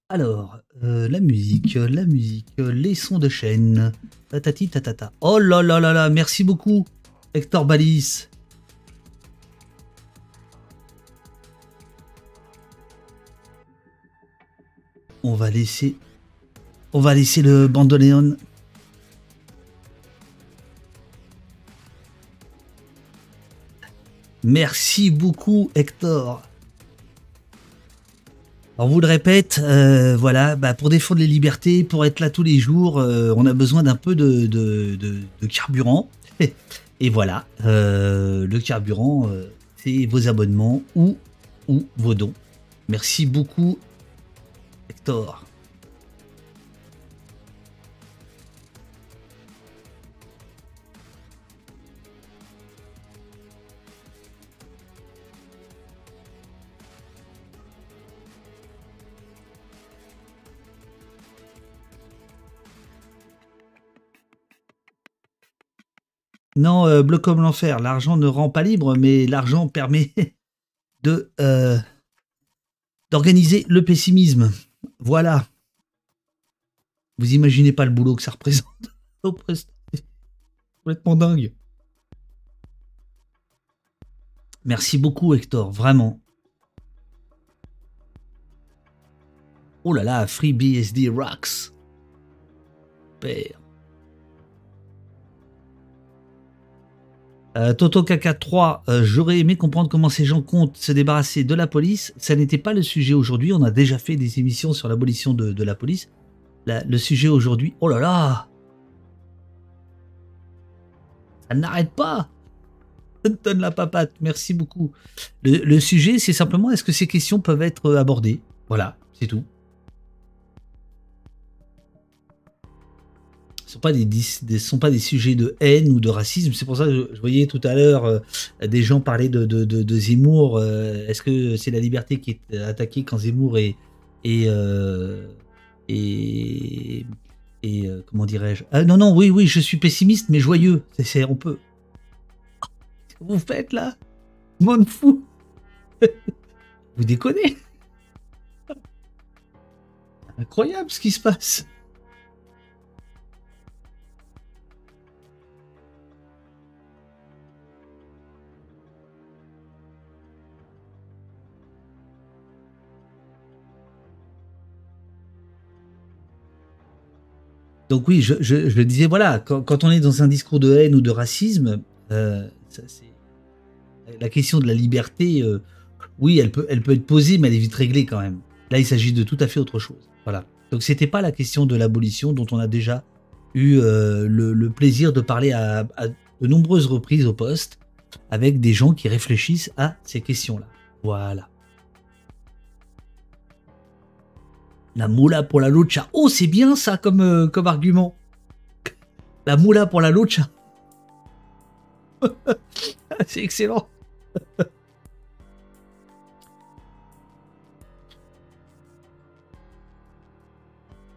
Alors, la musique, les sons de chaîne. Tatati tatata. Oh là là là là, merci beaucoup, Hector Balis. On va laisser le bandoneon. Merci beaucoup, Hector. Alors, on vous le répète, voilà, pour défendre les libertés, pour être là tous les jours, on a besoin d'un peu de carburant. Et voilà, le carburant, c'est vos abonnements ou vos dons. Merci beaucoup, Hector. Non, bleu comme l'enfer, l'argent ne rend pas libre, mais l'argent permet d'organiser le pessimisme. Voilà. Vous imaginez pas le boulot que ça représente. C'est complètement dingue. Merci beaucoup, Hector, vraiment. Oh là là, FreeBSD rocks. Père. Toto Kaka 3, j'aurais aimé comprendre comment ces gens comptent se débarrasser de la police. Ça n'était pas le sujet aujourd'hui. On a déjà fait des émissions sur l'abolition de la police. Le sujet aujourd'hui, oh là là, ça n'arrête pas. Donne la papate, merci beaucoup. Le sujet, c'est simplement, est-ce que ces questions peuvent être abordées? Voilà, c'est tout. Ce ne sont pas des sujets de haine ou de racisme. C'est pour ça que je voyais tout à l'heure des gens parler de Zemmour. Est-ce que c'est la liberté qui est attaquée quand Zemmour est comment dirais-je? Non, oui, je suis pessimiste mais joyeux. On peut. Qu'est-ce que vous faites là? Monde fou. Vous déconnez. Incroyable ce qui se passe. Donc oui, je disais, voilà, quand on est dans un discours de haine ou de racisme, la question de la liberté, oui, elle peut être posée, mais elle est vite réglée quand même. Là, il s'agit de tout à fait autre chose. Voilà. Donc c'était pas la question de l'abolition dont on a déjà eu le plaisir de parler à de nombreuses reprises au poste, avec des gens qui réfléchissent à ces questions-là. Voilà. La moula pour la lucha. Oh, c'est bien ça comme argument. La moula pour la lucha. C'est excellent.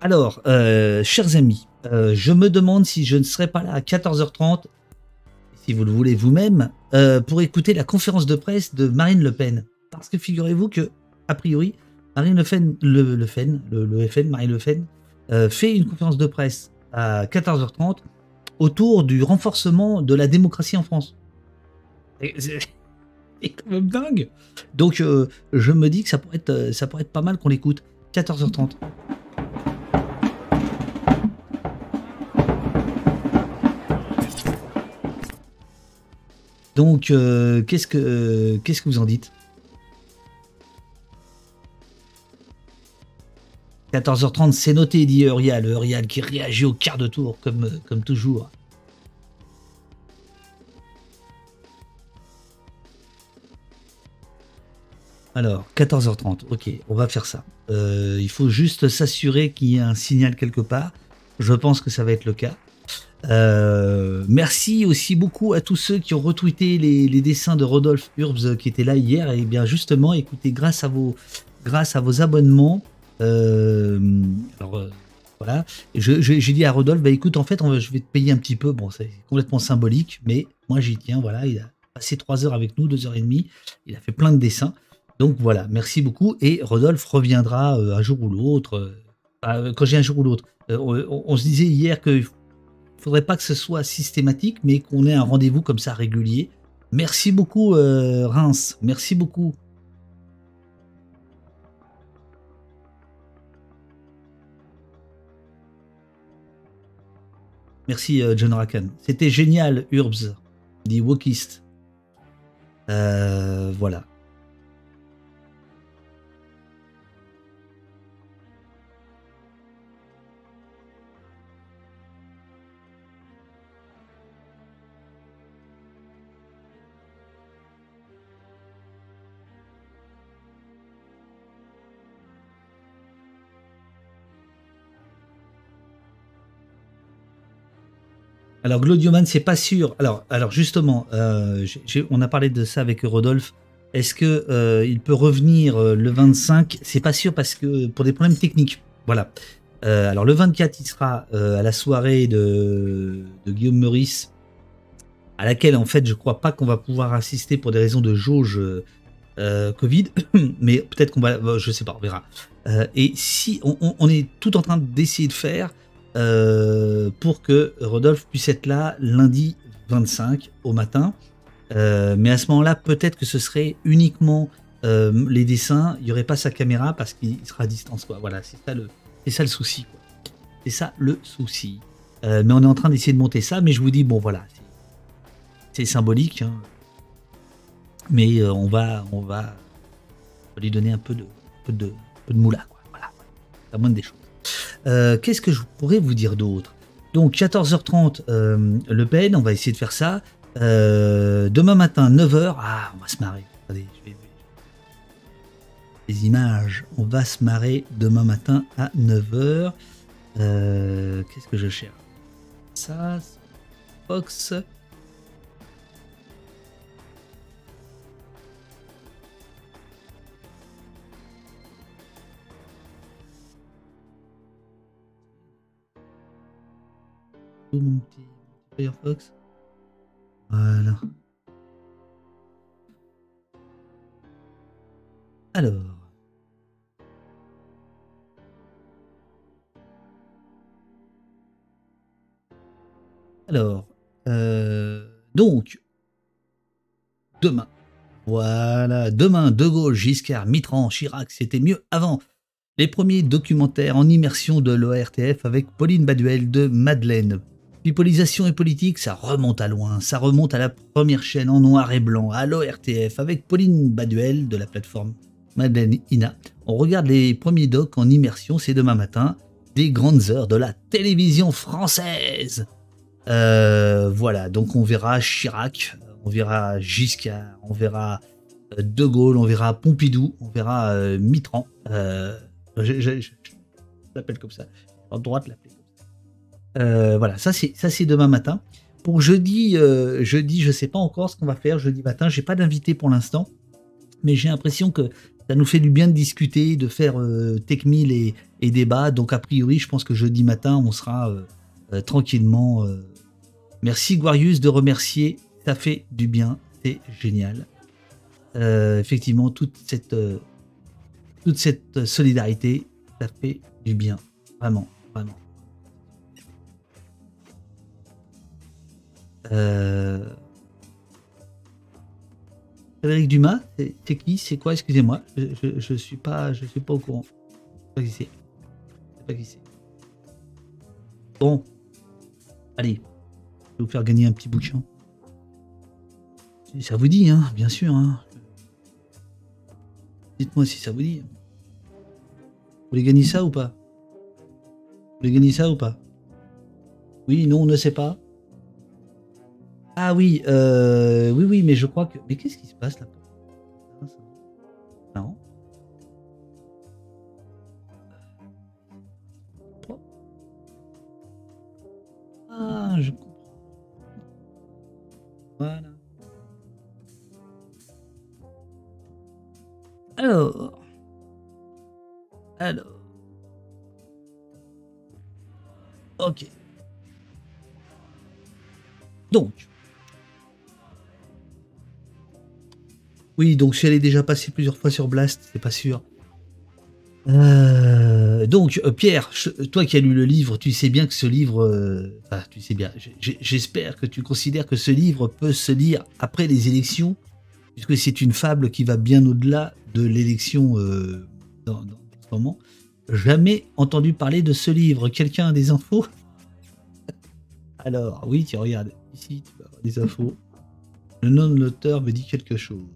Alors, chers amis, je me demande si je ne serai pas là à 14h30, si vous le voulez vous-même, pour écouter la conférence de presse de Marine Le Pen. Parce que figurez-vous que, a priori, Marine Le Pen, Marine Le Pen, fait une conférence de presse à 14h30 autour du renforcement de la démocratie en France. C'est quand même dingue. Donc je me dis que ça pourrait être pas mal qu'on l'écoute. 14h30. Donc qu'est-ce que vous en dites? 14h30, c'est noté, dit Eurial qui réagit au quart de tour, comme toujours. Alors, 14h30, ok, on va faire ça. Il faut juste s'assurer qu'il y ait un signal quelque part. Je pense que ça va être le cas. Merci aussi beaucoup à tous ceux qui ont retweeté les dessins de Rodolphe Urbs qui étaient là hier. Et bien justement, écoutez, grâce à vos abonnements, voilà, j'ai dit à Rodolphe, bah écoute, en fait, je vais te payer un petit peu. Bon, c'est complètement symbolique, mais moi j'y tiens. Voilà, il a passé 3 heures avec nous, 2h30. Il a fait plein de dessins. Donc voilà, merci beaucoup. Et Rodolphe reviendra un jour ou l'autre. Quand j'ai un jour ou l'autre, on se disait hier qu'il ne faudrait pas que ce soit systématique, mais qu'on ait un rendez-vous comme ça régulier. Merci beaucoup, Reims. Merci beaucoup. Merci, John Rakan. C'était génial, Urbs, dit Wokist. Voilà. Alors Glodioman, c'est pas sûr. Alors justement, on a parlé de ça avec Rodolphe. Est-ce que il peut revenir le 25? C'est pas sûr parce que pour des problèmes techniques. Voilà. Alors le 24, il sera à la soirée de Guillaume Meurice, à laquelle en fait je crois pas qu'on va pouvoir assister pour des raisons de jauge Covid, mais peut-être qu'on va, je sais pas, on verra. Et si on est tout en train d'essayer de faire pour que Rodolphe puisse être là lundi 25 au matin. Mais à ce moment-là, peut-être que ce serait uniquement les dessins. Il n'y aurait pas sa caméra parce qu'il sera à distance, quoi. Voilà, c'est ça le souci, quoi. C'est ça le souci. Mais on est en train d'essayer de monter ça. Mais je vous dis, bon, voilà, c'est symbolique, hein. Mais on va lui donner un peu de moula, quoi. Voilà, la moindre des choses. Qu'est-ce que je pourrais vous dire d'autre? Donc 14h30 Le Pen, on va essayer de faire ça. Demain matin 9h, on va se marrer. Attendez, je vais les images, on va se marrer demain matin à 9h. Qu'est-ce que je cherche? Ça, Fox. Mon petit Firefox. Voilà. Alors, donc, demain. Voilà, demain, De Gaulle, Giscard, Mitterrand, Chirac, c'était mieux avant. Les premiers documentaires en immersion de l'ORTF avec Pauline Baduel de Madeleine. Pipolisation et politique, ça remonte à loin. Ça remonte à la première chaîne en noir et blanc, à l'ORTF, avec Pauline Baduel de la plateforme Madeleine Ina. On regarde les premiers docs en immersion, c'est demain matin. Des grandes heures de la télévision française. Voilà, donc on verra Chirac, on verra Giscard, on verra De Gaulle, on verra Pompidou, on verra Mitterrand. Je l'appelle comme ça. J'ai le droit de l'appeler comme ça. Voilà, ça c'est demain matin. Pour jeudi, je sais pas encore ce qu'on va faire jeudi matin. J'ai pas d'invité pour l'instant, mais j'ai l'impression que ça nous fait du bien de discuter, de faire Tech1000 et débat. Donc a priori, je pense que jeudi matin, on sera tranquillement. Merci Guarius de remercier, ça fait du bien, c'est génial. Effectivement, toute cette solidarité, ça fait du bien, vraiment, vraiment. Frédéric Dumas, c'est qui? C'est quoi? Excusez-moi, je suis pas au courant. Je sais pas qui c'est. Bon, allez, je vais vous faire gagner un petit bouquin. Si ça vous dit, hein, bien sûr. Hein. Dites-moi si ça vous dit. Vous voulez gagner ça ou pas? voulez gagner ça ou pas? Oui, non, on ne sait pas. Ah oui, oui, mais je crois que... Mais qu'est-ce qui se passe là? Non. Ah, je comprends. Voilà. Alors. Ok. Donc. Oui, donc si elle est déjà passée plusieurs fois sur Blast, c'est pas sûr. Donc, Pierre, toi qui as lu le livre, tu sais bien que ce livre... Enfin, tu sais bien, j'espère que tu considères que ce livre peut se lire après les élections, puisque c'est une fable qui va bien au-delà de l'élection dans ce moment. Jamais entendu parler de ce livre. Quelqu'un a des infos? Alors, oui, tu regardes. Ici, tu vas avoir des infos. Le nom de l'auteur me dit quelque chose.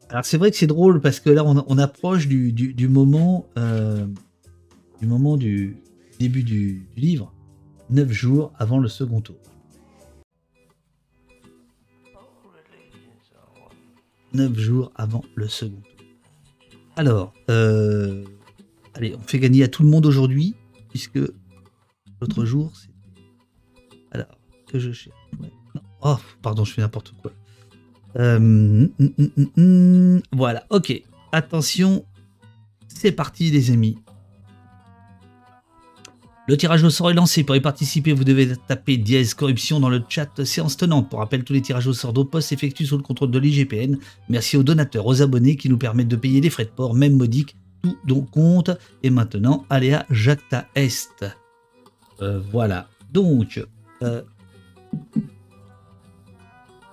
Alors c'est vrai que c'est drôle parce que là on approche du moment du début du livre, 9 jours avant le second tour. 9 jours avant le second tour. Alors, allez, on fait gagner à tout le monde aujourd'hui, puisque l'autre jour, c'est... Alors, que je cherche... Ouais, non. Oh, pardon, je fais n'importe quoi. Voilà, ok. Attention, c'est parti les amis. Le tirage au sort est lancé. Pour y participer, vous devez taper dièse corruption dans le chat séance tenante. Pour rappel, tous les tirages au sort d'Opost s'effectuent sous le contrôle de l'IGPN. Merci aux donateurs, aux abonnés qui nous permettent de payer les frais de port, même modiques, tout donc compte. Et maintenant, allez à Jacta Est. Voilà. Donc,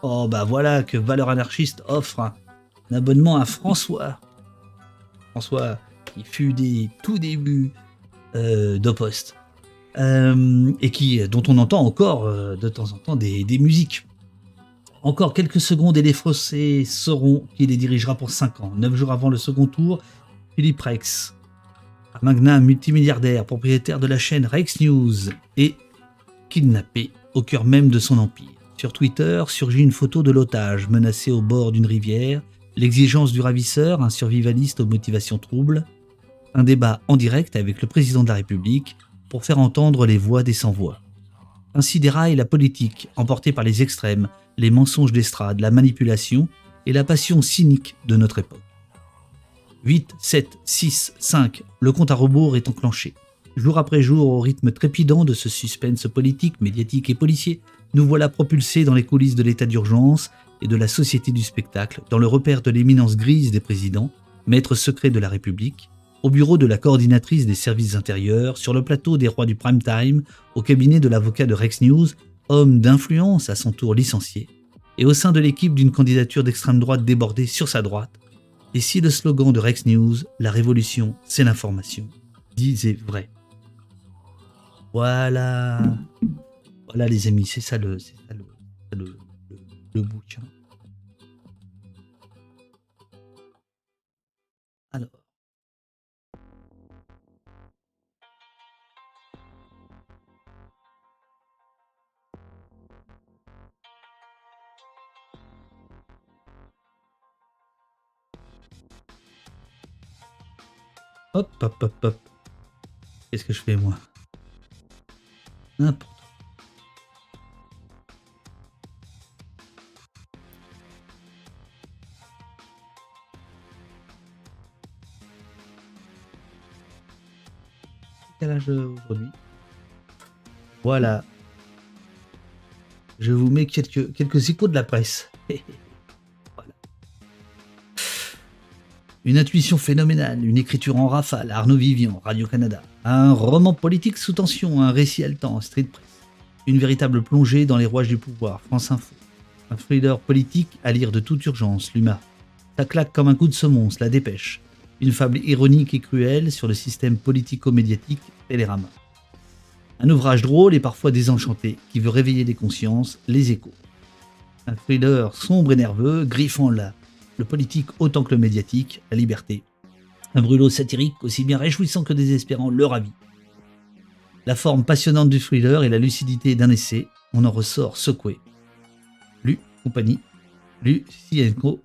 oh bah voilà que Valeurs Anarchistes offre un abonnement à François. François, qui fut des tout débuts d'Opost. Et dont on entend encore de temps en temps des musiques. Encore quelques secondes et les Français sauront qui les dirigera pour 5 ans. 9 jours avant le second tour, Philippe Rex, un magnat multimilliardaire, propriétaire de la chaîne Rex News, est kidnappé au cœur même de son empire. Sur Twitter surgit une photo de l'otage menacé au bord d'une rivière, l'exigence du ravisseur, un survivaliste aux motivations troubles, un débat en direct avec le président de la République pour faire entendre les voix des sans-voix. Ainsi déraille la politique, emportée par les extrêmes, les mensonges d'estrade, la manipulation et la passion cynique de notre époque. 8, 7, 6, 5, le compte à rebours est enclenché. Jour après jour, au rythme trépidant de ce suspense politique, médiatique et policier, nous voilà propulsés dans les coulisses de l'état d'urgence et de la société du spectacle, dans le repère de l'éminence grise des présidents, maître secret de la République, au bureau de la coordinatrice des services intérieurs, sur le plateau des rois du prime time, au cabinet de l'avocat de Rex News, homme d'influence à son tour licencié, et au sein de l'équipe d'une candidature d'extrême droite débordée sur sa droite. Et si le slogan de Rex News, la révolution, c'est l'information, disait vrai. Voilà. Voilà les amis, c'est ça le bouquin. Alors. Hop, hop, hop, hop. Qu'est-ce que je fais moi? N'importe. Quel âge aujourd'hui? Voilà. Je vous mets quelques échos de la presse. Voilà. Une intuition phénoménale, une écriture en rafale, Arnaud Vivian, Radio-Canada. Un roman politique sous tension, un récit haletant, Street Press. Une véritable plongée dans les rouages du pouvoir, France Info. Un thriller politique à lire de toute urgence, Luma. Ça claque comme un coup de semonce, La Dépêche. Une fable ironique et cruelle sur le système politico-médiatique, Télérama. Un ouvrage drôle et parfois désenchanté qui veut réveiller les consciences, Les Échos. Un thriller sombre et nerveux, griffant le le politique autant que le médiatique, la liberté. Un brûlot satirique aussi bien réjouissant que désespérant le ravit. La forme passionnante du thriller et la lucidité d'un essai, on en ressort secoué. Lu Compagnie, lu Sienko,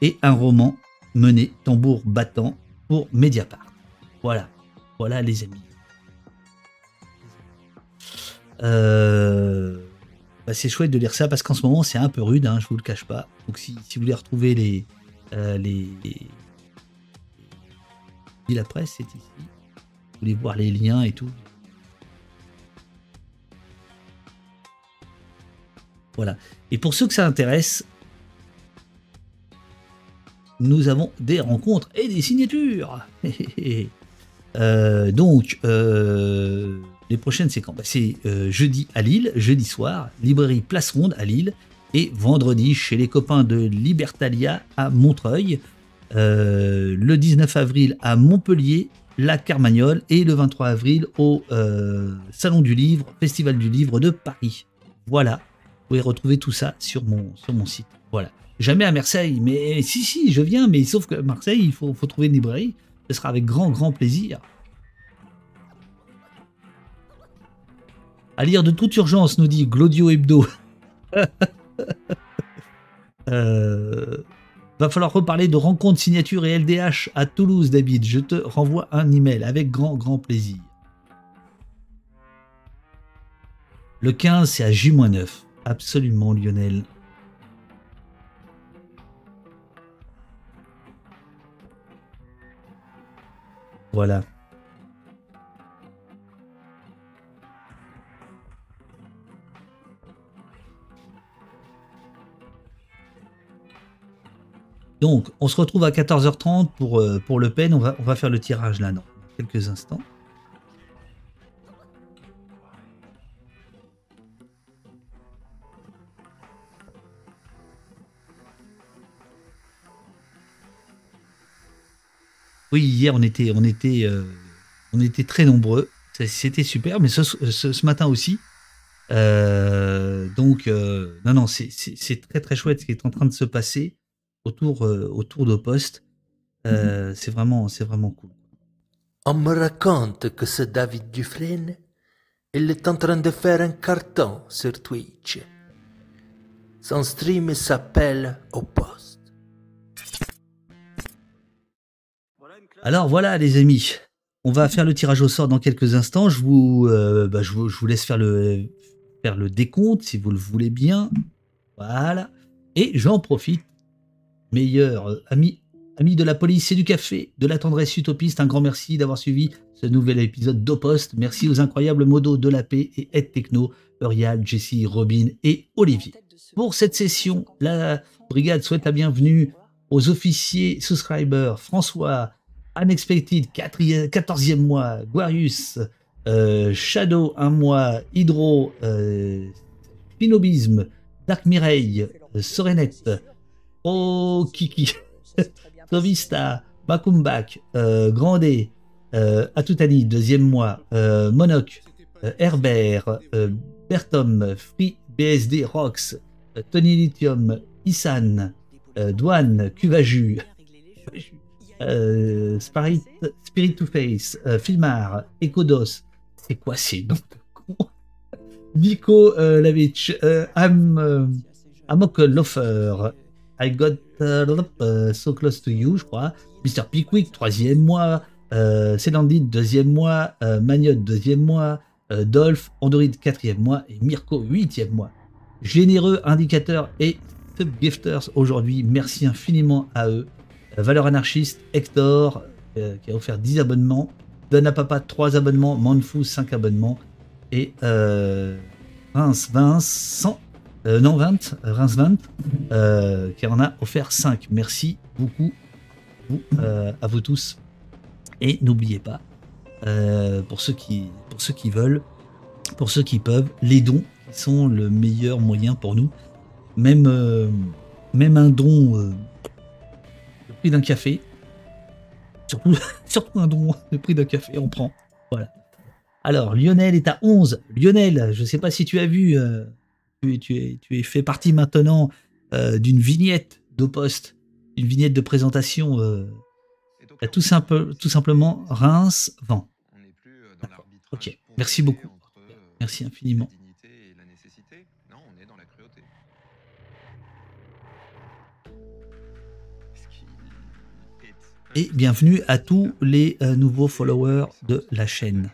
et un roman mené tambour battant pour Mediapart. Voilà, voilà les amis. C'est chouette de lire ça parce qu'en ce moment c'est un peu rude, je vous le cache pas. Donc si vous voulez retrouver les la presse, c'est ici. Vous voulez voir les liens et tout. Voilà. Et pour ceux que ça intéresse, nous avons des rencontres et des signatures. Les prochaines, c'est quand ? C'est jeudi à Lille, jeudi soir, librairie Place Ronde à Lille, et vendredi chez les copains de Libertalia à Montreuil, le 19 avril à Montpellier, la Carmagnole, et le 23 avril au Salon du Livre, Festival du Livre de Paris. Voilà, vous pouvez retrouver tout ça sur mon site. Voilà. Jamais à Marseille, mais si, je viens, mais sauf que Marseille, il faut trouver une librairie, ce sera avec grand plaisir. À lire de toute urgence, nous dit Glaudio Hebdo. Va falloir reparler de rencontres, signatures et LDH à Toulouse, David. Je te renvoie un email avec grand plaisir. Le 15, c'est à J-9. Absolument, Lionel. Voilà. Donc, on se retrouve à 14h30 pour Le Pen. On va faire le tirage là, dans quelques instants. Oui, hier on était très nombreux. C'était super, mais ce matin aussi. Non, c'est très chouette ce qui est en train de se passer autour de Poste. C'est vraiment cool. On me raconte que ce David Dufresne, il est en train de faire un carton sur Twitch. Son stream s'appelle Au Poste. Alors voilà les amis, on va faire le tirage au sort dans quelques instants. Je vous laisse faire le décompte si vous le voulez bien. Voilà. Et j'en profite, meilleur ami de la police et du café, de la tendresse utopiste, un grand merci d'avoir suivi ce nouvel épisode d'Opost. Merci aux incroyables modos de la paix et Ed Techno, Eurial, Jessie, Robin et Olivier. Pour cette session, la brigade souhaite la bienvenue aux officiers subscribers François, Unexpected, 14e mois, Guarius, Shadow, 1 mois, Hydro, Pinobisme, Dark Mireille, Sorenette, Kiki, Tovista, Bakumbak, Grandet, Atoutani, 2e mois, Monoc, Herbert, Bertom, Free, BSD, Rox, Tony Lithium, Isan, Douane, Cuvaju, Spirit to Face, Filmar, Ecodos, c'est quoi ces noms de cons? Nico Lavich, Amok Lofer, I Got So Close to You, je crois, Mr. Pickwick, 3e mois, Célandine, 2e mois, Magnotte, 2e mois, Dolph, Android, 4e mois, et Mirko, 8e mois. Généreux indicateurs et subgifters aujourd'hui, merci infiniment à eux. Valeur anarchiste, Hector, qui a offert 10 abonnements, Donna Papa 3 abonnements, Manfou 5 abonnements, et Reims 20, qui en a offert 5. Merci beaucoup à vous tous. Et n'oubliez pas, pour ceux qui veulent, pour ceux qui peuvent, les dons sont le meilleur moyen pour nous. Même un don... le prix d'un café, surtout un don, le prix d'un café, on prend. Voilà. Alors, Lionel est à 11. Lionel, je ne sais pas si tu as vu, tu es fait partie maintenant d'une vignette d'Opost. une vignette de présentation. Tout simplement Reims vend. D'accord. Ok. Merci beaucoup. Merci infiniment. Et bienvenue à tous les nouveaux followers de la chaîne.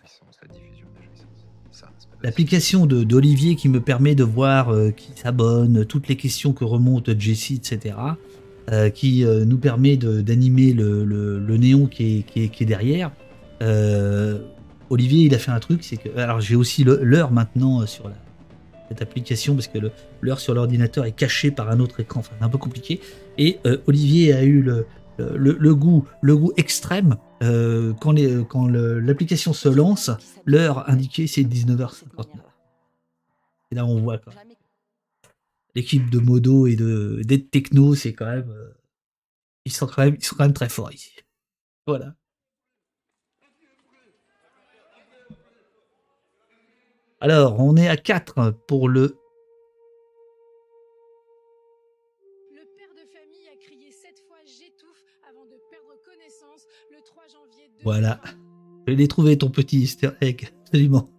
L'application d'Olivier qui me permet de voir qui s'abonne, toutes les questions que remonte Jessie, etc. Qui nous permet d'animer le néon qui est derrière. Olivier, il a fait un truc, c'est que... Alors j'ai aussi l'heure maintenant sur cette application, parce que l'heure sur l'ordinateur est cachée par un autre écran, enfin c'est un peu compliqué. Et Olivier a eu le goût extrême, quand l'application se lance, l'heure indiquée c'est 19h59. Et là on voit quoi. L'équipe de Modo et d'Ed Techno, c'est quand même, ils sont quand même très forts ici. Voilà. Alors, on est à 4 pour le... Le père de famille a crié 7 fois « j'étouffe » avant de perdre connaissance le 3 janvier 2020. Voilà. Je l'ai trouvé, ton petit easter egg. Absolument.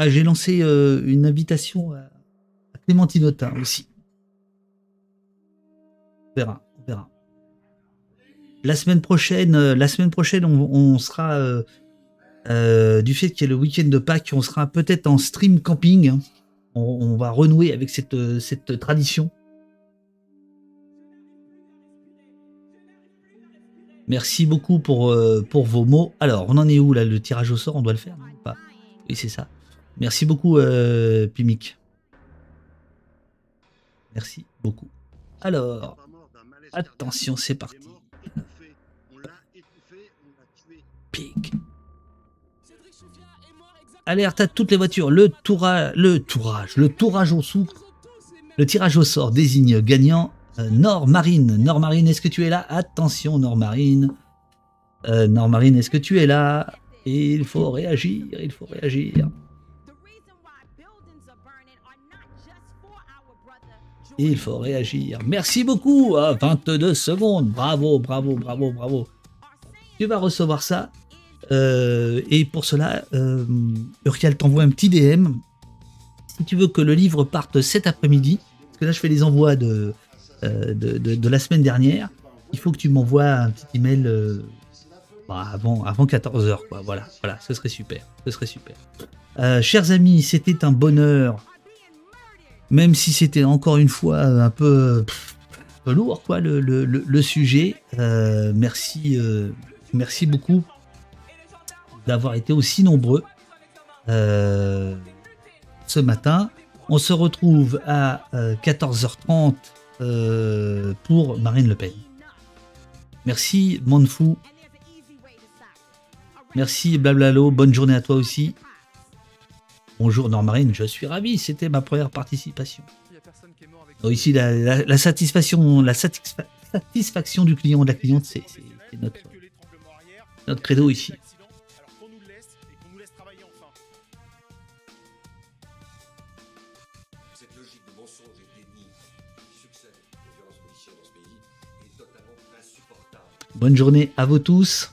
Ah, j'ai lancé une invitation à Clémentine Autain aussi. On verra. La semaine prochaine, on sera, du fait qu'il y a le week-end de Pâques, on sera peut-être en stream camping. Hein. On va renouer avec cette tradition. Merci beaucoup pour vos mots. Alors, on en est où là? Le tirage au sort, on doit le faire, non? Pas. Oui, c'est ça. Merci beaucoup, Pimic. Merci beaucoup. Alors, attention, c'est parti. Pic. Alerte à toutes les voitures. Le tirage au sort désigne gagnant Nord-Marine. Nord-Marine, est-ce que tu es là? Attention, Nord-Marine. Nord-Marine, est-ce que tu es là? Il faut réagir, Il faut réagir. Merci beaucoup. 22 secondes. Bravo. Tu vas recevoir ça. Et pour cela, Uriel t'envoie un petit DM. Si tu veux que le livre parte cet après-midi, parce que là je fais les envois de la semaine dernière, il faut que tu m'envoies un petit email avant 14h. Quoi. Voilà, ce serait super. Chers amis, c'était un bonheur. Même si c'était encore une fois un peu lourd, quoi, le sujet. Merci beaucoup d'avoir été aussi nombreux ce matin. On se retrouve à 14h30 pour Marine Le Pen. Merci Manfou. Merci Blablalo. Bonne journée à toi aussi. Bonjour Nord-Marine, je suis ravi, c'était ma première participation. Donc ici, la satisfaction du client ou de la cliente, c'est notre credo ici. Bonne journée à vous tous.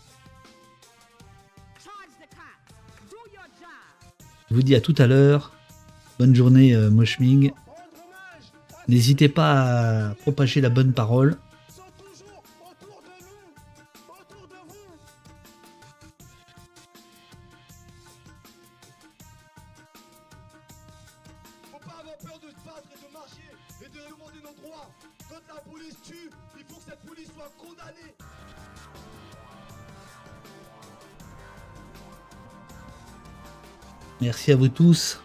Je vous dis à tout à l'heure. Bonne journée, Moshming. N'hésitez pas à propager la bonne parole. Faut pas avoir peur de se battre et de marcher et de demander nos droits. Quand la police tue, il faut que cette police soit condamnée. Merci à vous tous.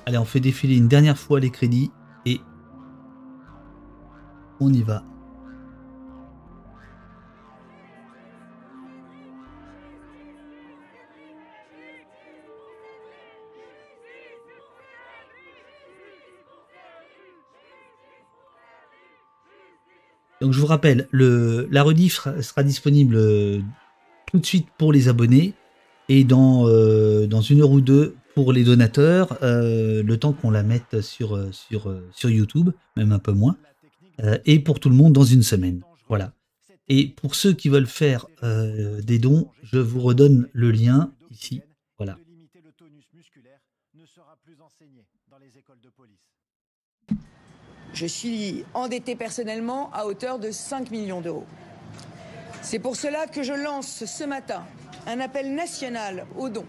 Allez, on fait défiler une dernière fois les crédits et on y va. Donc je vous rappelle, la rediff sera disponible tout de suite pour les abonnés et dans 1 heure ou deux pour les donateurs, le temps qu'on la mette sur YouTube, même un peu moins, et pour tout le monde dans 1 semaine. Voilà. Et pour ceux qui veulent faire des dons, je vous redonne le lien ici. Voilà. Je suis endetté personnellement à hauteur de 5 millions d'euros. C'est pour cela que je lance ce matin un appel national aux dons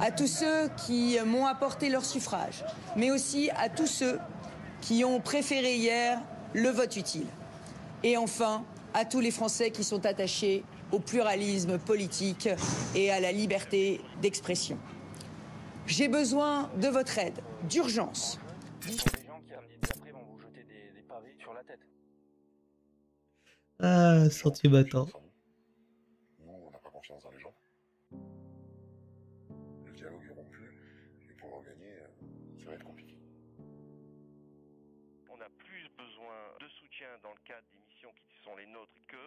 à tous ceux qui m'ont apporté leur suffrage, mais aussi à tous ceux qui ont préféré hier le vote utile. Et enfin, à tous les Français qui sont attachés au pluralisme politique et à la liberté d'expression. J'ai besoin de votre aide, d'urgence. Ah, sentier battant. Nous, on n'a pas confiance dans les gens. Le dialogue est rompu, et pour en gagner, ça va être compliqué. On a plus besoin de soutien dans le cadre des missions qui sont les nôtres que,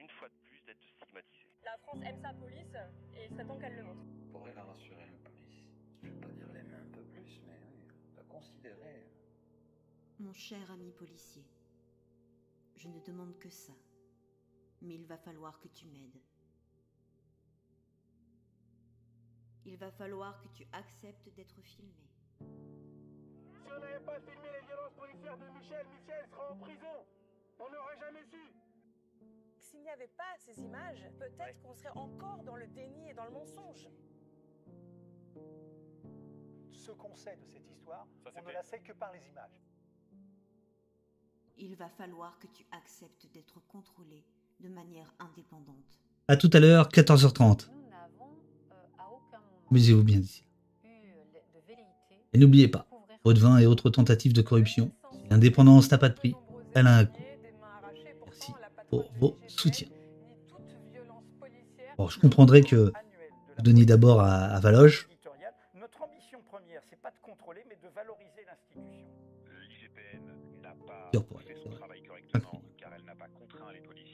une fois de plus, d'être stigmatisé. La France aime sa police et il serait temps qu'elle le montre. Faudrait la rassurer, la police. Je vais pas dire l'aimer un peu plus, mais oui, la considérer. Mon cher ami policier, je ne demande que ça. Mais il va falloir que tu m'aides. Il va falloir que tu acceptes d'être filmé. Si on n'avait pas filmé les violences policières de Michel, Michel serait en prison. On n'aurait jamais su. S'il n'y avait pas ces images, peut-être qu'on serait encore dans le déni et dans le mensonge. Ce qu'on sait de cette histoire, on ne la sait que par les images. Il va falloir que tu acceptes d'être contrôlé de manière indépendante. À tout à l'heure, 14h30. Amusez-vous bien d'ici. Et n'oubliez pas, Potvin et autres tentatives de corruption, si l'indépendance n'a pas de prix, elle a un coût. Merci pour vos soutiens. Bon, je comprendrais que vous donniez d'abord à Valoge. Notre ambition première, c'est pas de contrôler, mais de valoriser l'institution. L'IGPN n'a pas fait son travail correctement, car elle n'a pas contraint les policiers